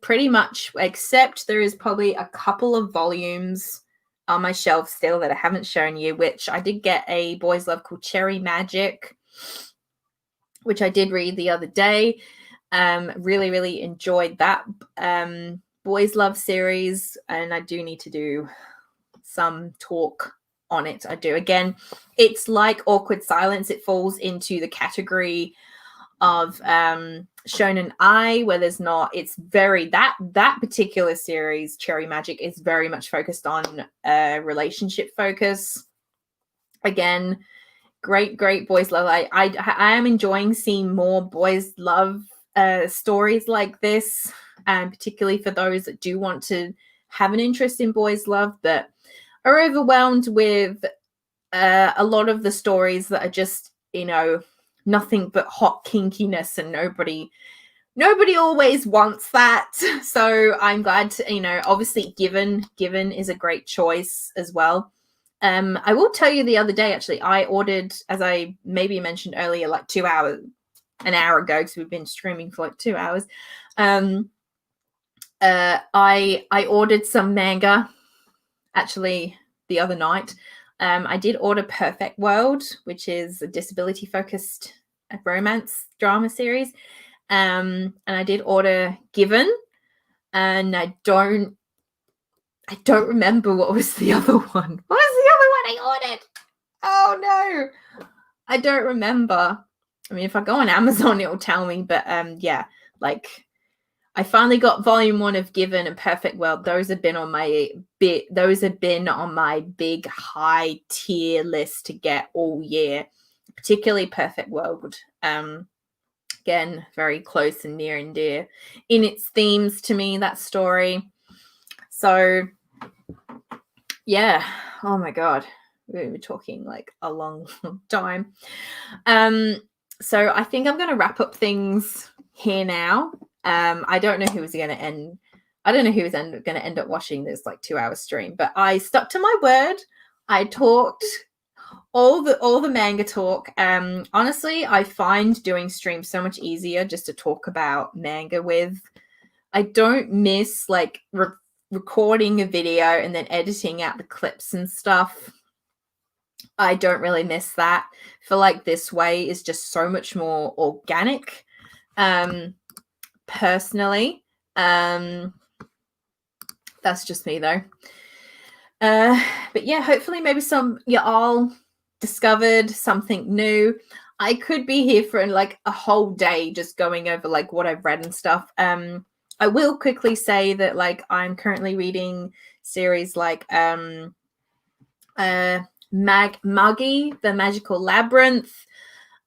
pretty much, except there is probably a couple of volumes on my shelf still that I haven't shown you, which I did get a boys love called Cherry Magic, which I did read the other day. Really enjoyed that boys love series, and I do need to do some talk on it. I do. Again, it's like Awkward Silence. It falls into the category of Shonen Ai, where there's not, it's very, that particular series, Cherry Magic, is very much focused on relationship focus. Again, great boys love. I am enjoying seeing more boys love stories like this, particularly for those that do want to have an interest in boys love, but are overwhelmed with a lot of the stories that are just, nothing but hot kinkiness, and nobody always wants that. So I'm glad to, obviously Given is a great choice as well. I will tell you the other day, actually, I ordered, as I maybe mentioned earlier, like an hour ago, because we've been streaming for like 2 hours. I ordered some manga actually the other night. I did order Perfect World, which is a disability focused romance drama series. And I did order Given, and I don't remember what was the other one. What was the other one I ordered? Oh no, I don't remember. I mean, if I go on Amazon, it'll tell me. But yeah, like I finally got volume 1 of Given and Perfect World. Those have been on my big high tier list to get all year, particularly Perfect World. Again, very close and near and dear in its themes to me, that story. So yeah, oh my god, we were talking like a long time. So I think I'm going to wrap up things here now. I don't know who was going to end. I don't know who was going to end up watching this like 2-hour stream, but I stuck to my word. I talked all the manga talk. Honestly, I find doing streams so much easier just to talk about manga with. I don't miss like recording a video and then editing out the clips and stuff. I don't really miss that. I feel like this way is just so much more organic. Personally, that's just me though. But yeah, hopefully maybe some y'all discovered something new. I could be here for like a whole day just going over like what I've read and stuff. I will quickly say that like I'm currently reading series like Magi, The Magical Labyrinth.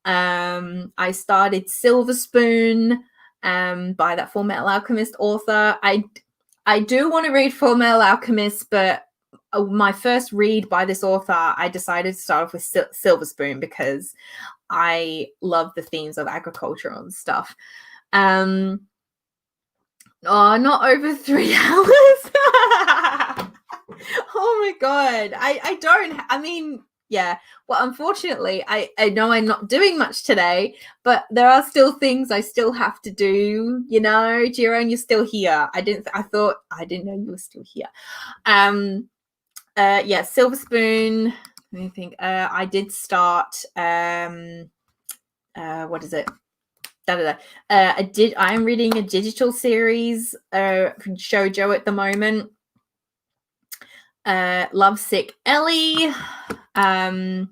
I started Silver Spoon by that Full Metal Alchemist author. I do want to read Full Metal Alchemist, but my first read by this author, I decided to start off with Silver Spoon because I love the themes of agriculture and stuff. Oh, not over 3 hours. Oh my god. I mean, yeah. Well, unfortunately, I know I'm not doing much today, but there are still things I still have to do, you know. Jiron, you're still here. I didn't know you were still here. Yeah, Silver Spoon. Let me think. I did start what is it? I am reading a digital series from shoujo at the moment. Lovesick Ellie. I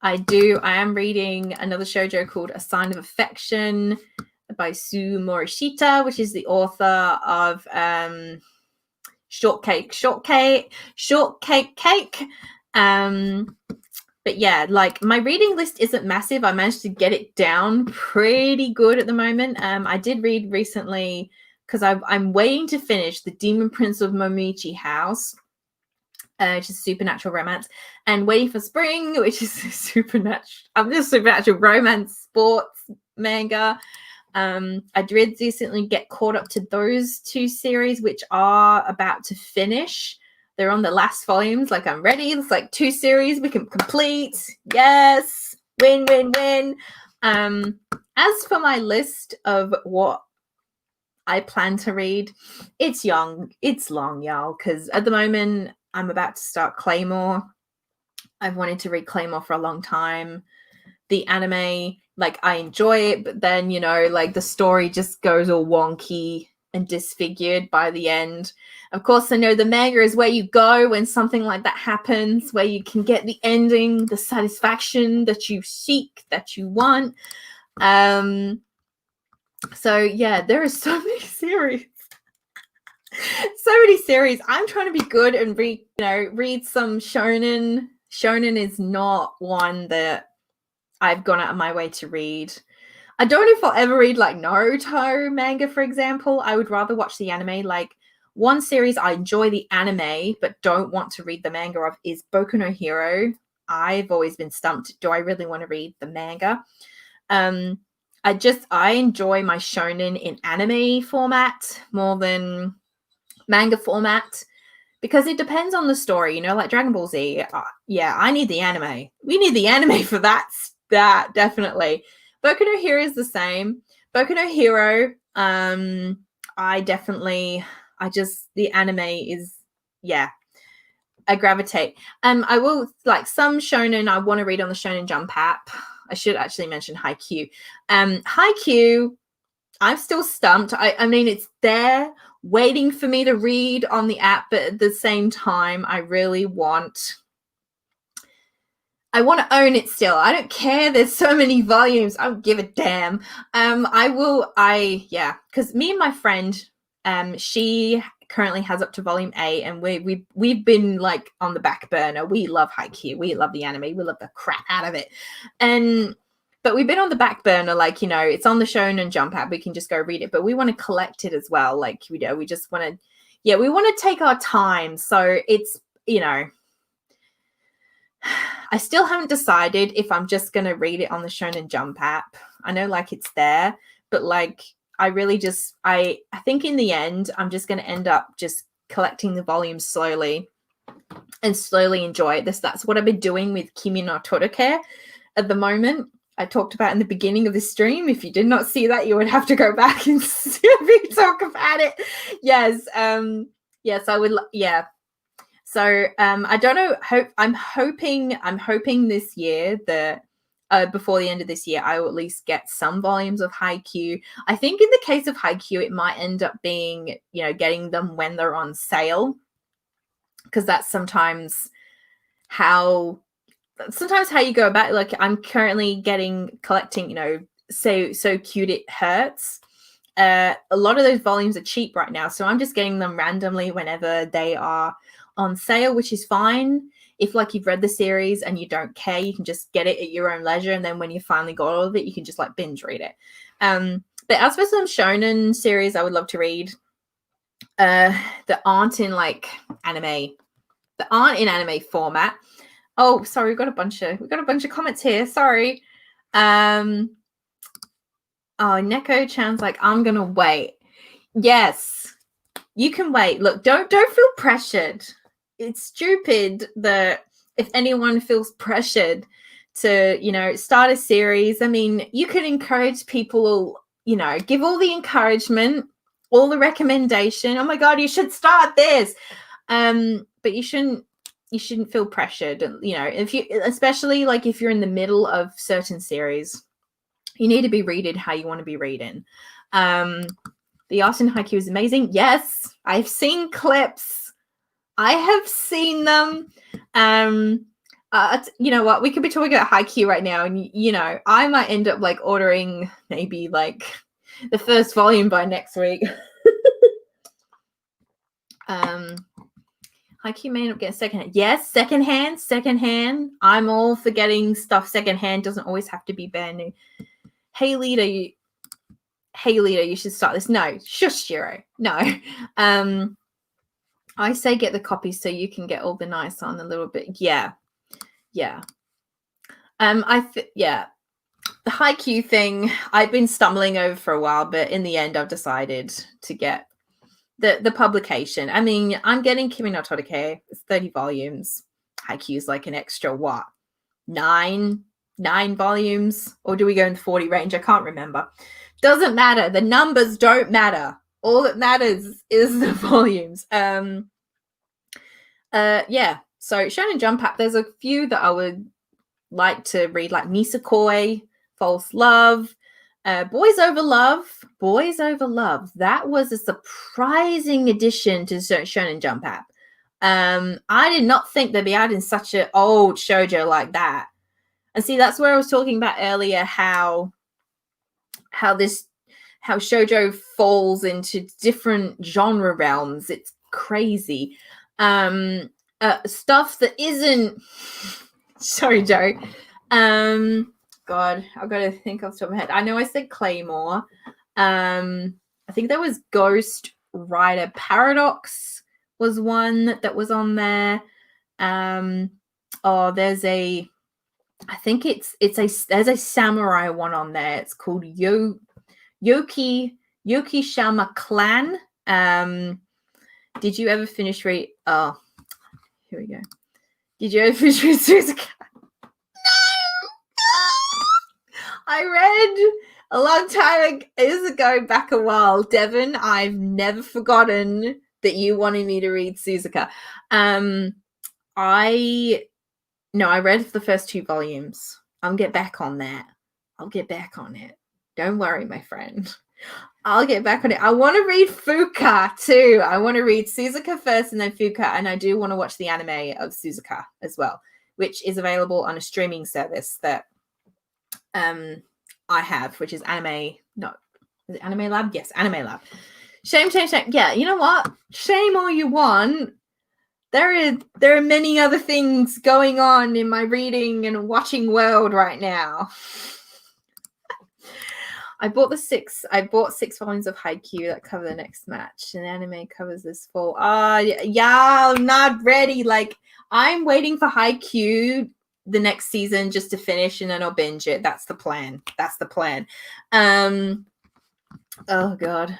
am reading another shoujo called A Sign of Affection by Sue Morishita, which is the author of Shortcake Cake. But yeah, like my reading list isn't massive. I managed to get it down pretty good at the moment. I did read recently because I'm waiting to finish The Demon Prince of Momichi House, which is supernatural romance, and Waiting for Spring, which is supernatural romance sports manga. I did recently get caught up to those 2 series, which are about to finish. They're on the last volumes. Like, I'm ready. It's like 2 series we can complete. Yes, win. As for my list of what I plan to read, it's long, y'all, because at the moment I'm about to start Claymore. I've wanted to read Claymore for a long time. The anime, like, I enjoy it, but then, you know, like the story just goes all wonky and disfigured by the end. Of course, I know the manga is where you go when something like that happens, where you can get the ending, the satisfaction that you seek, that you want. So yeah, there are so many series. I'm trying to be good and read some shonen. Shonen is not one that I've gone out of my way to read. I don't know if I'll ever read like Naruto manga, for example. I would rather watch the anime. Like, one series I enjoy the anime but don't want to read the manga of is Boku no Hero. I've always been stumped. Do I really want to read the manga? I enjoy my shonen in anime format more than manga format, because it depends on the story, you know, like Dragon Ball Z. Yeah, I need the anime. We need the anime for that. That definitely. Boku no Hero is the same. Boku no Hero. The anime is, yeah, I gravitate. I will, like, some shonen I want to read on the Shonen Jump app. I should actually mention Haikyuu. Haikyuu, I'm still stumped. I mean, it's there waiting for me to read on the app, but at the same time, I want to own it still. I don't care. There's so many volumes. I don't give a damn. Because me and my friend, she currently has up to volume 8, and we've been like on the back burner. We love Haikyuu. We love the anime. We love the crap out of it. But we've been on the back burner, like, you know, it's on the Shonen Jump app. We can just go read it, but we want to collect it as well. Like, we just want to, we want to take our time. So it's, you know, I still haven't decided if I'm just going to read it on the Shonen Jump app. I know, like, it's there, but like, I really just, I think in the end, I'm just going to end up just collecting the volumes slowly and slowly enjoy it. That's what I've been doing with Kimi no Todoke at the moment. I talked about in the beginning of the stream. If you did not see that, you would have to go back and see me talk about it. Yes. Yes, I would. Yeah. So I don't know. I'm hoping this year that before the end of this year, I will at least get some volumes of Haikyuu. I think in the case of Haikyuu, it might end up being, you know, getting them when they're on sale, because that's sometimes how you go about it. Like, I'm currently collecting, you know, so cute it hurts. A lot of those volumes are cheap right now, so I'm just getting them randomly whenever they are on sale, which is fine. If, like, you've read the series and you don't care, you can just get it at your own leisure, and then when you finally got all of it, you can just, like, binge read it. But as for some shonen series I would love to read that aren't in, like, anime, that aren't in anime format. Oh, sorry, we've got a bunch of comments here. Sorry. Oh, Neko-chan's like, I'm gonna wait. Yes, you can wait. Look, don't feel pressured. It's stupid that if anyone feels pressured to, you know, start a series. I mean, you could encourage people, you know, give all the encouragement, all the recommendation. Oh my God, you should start this. But you shouldn't feel pressured. You know, especially like if you're in the middle of certain series, you need to be reading how you want to be reading. The art in Haikyuu is amazing. Yes, I've seen clips. I have seen them. You know what? We could be talking about Haikyuu right now, and, you know, I might end up, like, ordering maybe, like, the first volume by next week. Haikyuu may not get secondhand. Yes, secondhand. I'm all for getting stuff secondhand. Doesn't always have to be brand new. Hey, leader, you should start this. No, shush, Jiro. No. I say get the copy so you can get all the nice on a little bit. Yeah. The Haikyuu thing I've been stumbling over for a while, but in the end I've decided to get the publication. I mean, I'm getting Kimi no Todoke. It's 30 volumes. Haikyuu is like an extra, what, 9 volumes? Or do we go in the 40 range? I can't remember. Doesn't matter. The numbers don't matter. All that matters is the volumes. Yeah. So Shonen Jump app, there's a few that I would like to read, like Nisekoi, False Love, Boys Over Love. That was a surprising addition to Shonen Jump app. I did not think they'd be adding such an old shoujo like that. And see, that's where I was talking about earlier, how shoujo falls into different genre realms. It's crazy. Stuff that isn't. Sorry, Joe. God, I've got to think off the top of my head. I know I said Claymore. I think there was Ghost Rider Paradox was one that was on there. There's a. I think there's a samurai one on there. It's called Yokishama Clan. Did you ever finish read? Oh, here we go. Did you ever finish read Suzuka? No. I read a long time ago, back a while. Devon, I've never forgotten that you wanted me to read Suzuka. I read the first 2 volumes. I'll get back on that. I'll get back on it. Don't worry, my friend. I'll get back on it. I want to read Fuka too. I want to read Suzuka first and then Fuka, and I do want to watch the anime of Suzuka as well, which is available on a streaming service that I have, which is Anime. No, is it Anime Lab? Yes, Anime Lab. Shame. Yeah, you know what? Shame all you want. There are many other things going on in my reading and watching world right now. I bought 6 volumes of Haikyuu that cover the next match, and anime covers this fall. Yeah, I'm not ready. Like, I'm waiting for Haikyuu the next season just to finish, and then I'll binge it. That's the plan. Oh god.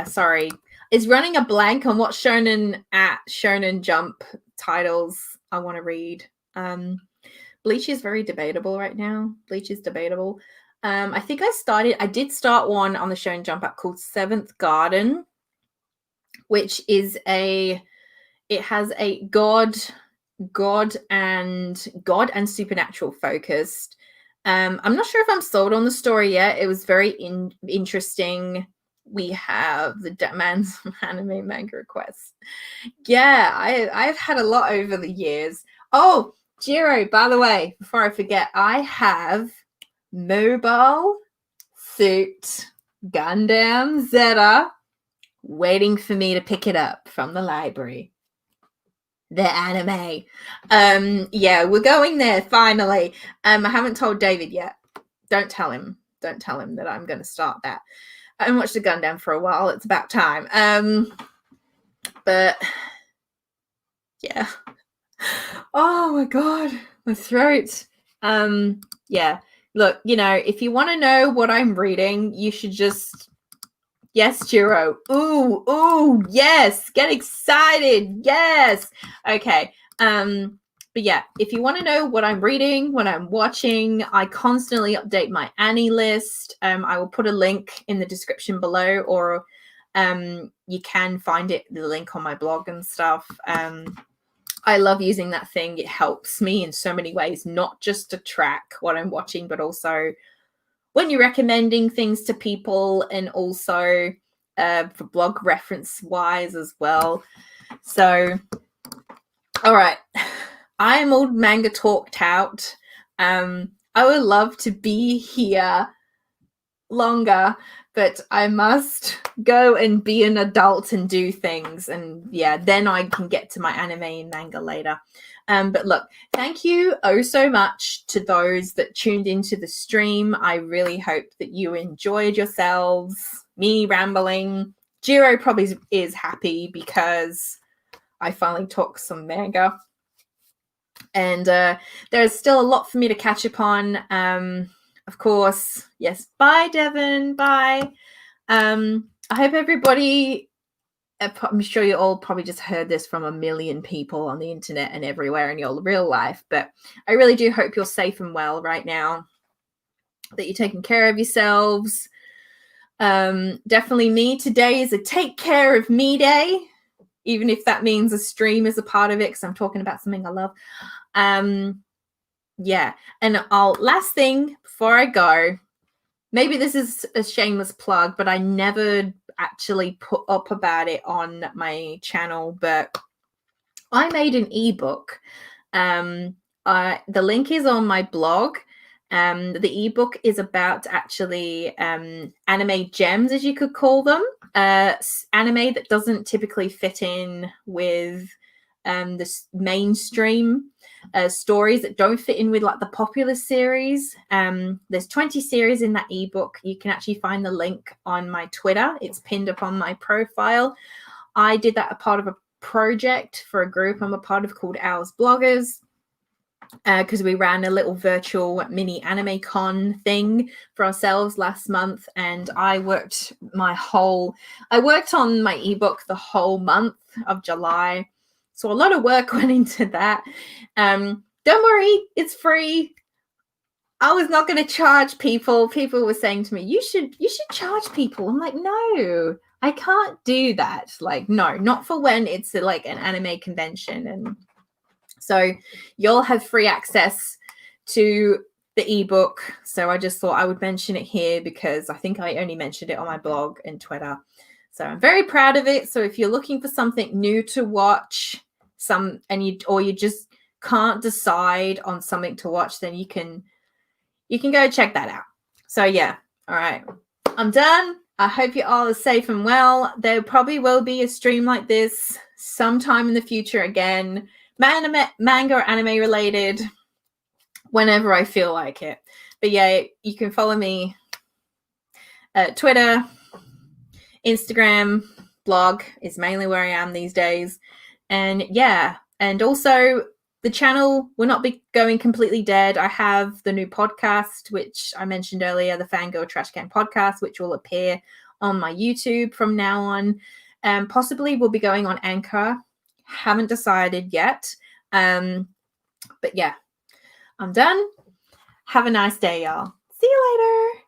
Sorry. It's running a blank on what Shonen Jump titles I want to read. Bleach is very debatable right now. I think I did start one on the Shonen Jump app called Seventh Garden, which is it has a god and supernatural focused. I'm not sure if I'm sold on the story yet. It was very interesting. We have the man's anime manga requests. Yeah, I've had a lot over the years. Oh, Jiro, by the way, before I forget, I have Mobile Suit Gundam Zeta waiting for me to pick it up from the library. The anime. Yeah, we're going there finally. I haven't told David yet. Don't tell him that I'm going to start that. I haven't watched the Gundam for a while. It's about time. But yeah. Oh my god, my throat. Yeah. Look, if you want to know what I'm reading, you should just yes, Jiro. Ooh, yes. Get excited. Yes. Okay. But yeah, if you want to know what I'm reading, what I'm watching, I constantly update my Annie list. I will put a link in the description below, or you can find the link on my blog and stuff. I love using that thing. It helps me in so many ways, not just to track what I'm watching, but also when you're recommending things to people, and also for blog reference wise as well. So, all right. I am all manga talked out. I would love to be here longer, but I must go and be an adult and do things, and yeah, then I can get to my anime and manga later. But look, thank you so much to those that tuned into the stream. I really hope that you enjoyed yourselves, me rambling. Jiro probably is happy because I finally talked some manga, and there's still a lot for me to catch up on. Of course, yes. Bye, Devon. Bye. I hope everybody, I'm sure you all probably just heard this from a million people on the internet and everywhere in your real life, but I really do hope you're safe and well right now, that you're taking care of yourselves. Definitely me, today is a take care of me day, even if that means a stream is a part of it, because I'm talking about something I love. Yeah, and last thing before I go, maybe this is a shameless plug, but I never actually put up about it on my channel, but I made an ebook. The link is on my blog. The ebook is about actually anime gems, as you could call them, anime that doesn't typically fit in with the mainstream stories, that don't fit in with like the popular series. There's 20 series in that ebook. You can actually find the link on my Twitter. It's pinned up on my profile. I did that a part of a project for a group I'm a part of called Ours Bloggers. because we ran a little virtual mini anime con thing for ourselves last month, and I worked on my ebook the whole month of July, so a lot of work went into that. Don't worry, it's free. I was not going to charge people. People were saying to me, you should charge people. I'm like, no, I can't do that. Like, no, not for when it's like an anime convention. And so you'll have free access to the ebook. So I just thought I would mention it here because I think I only mentioned it on my blog and Twitter. So I'm very proud of it. So if you're looking for something new to watch, you just can't decide on something to watch, then you can go check that out. So yeah, all right, I'm done. I hope you all are safe and well. There probably will be a stream like this sometime in the future again, manga or anime related, whenever I feel like it. But yeah, you can follow me at Twitter, Instagram, blog is mainly where I am these days. And yeah, and also the channel will not be going completely dead. I have the new podcast, which I mentioned earlier, the Fangirl Trash Can podcast, which will appear on my YouTube from now on. Possibly will be going on Anchor. Haven't decided yet. But yeah, I'm done. Have a nice day, y'all. See you later.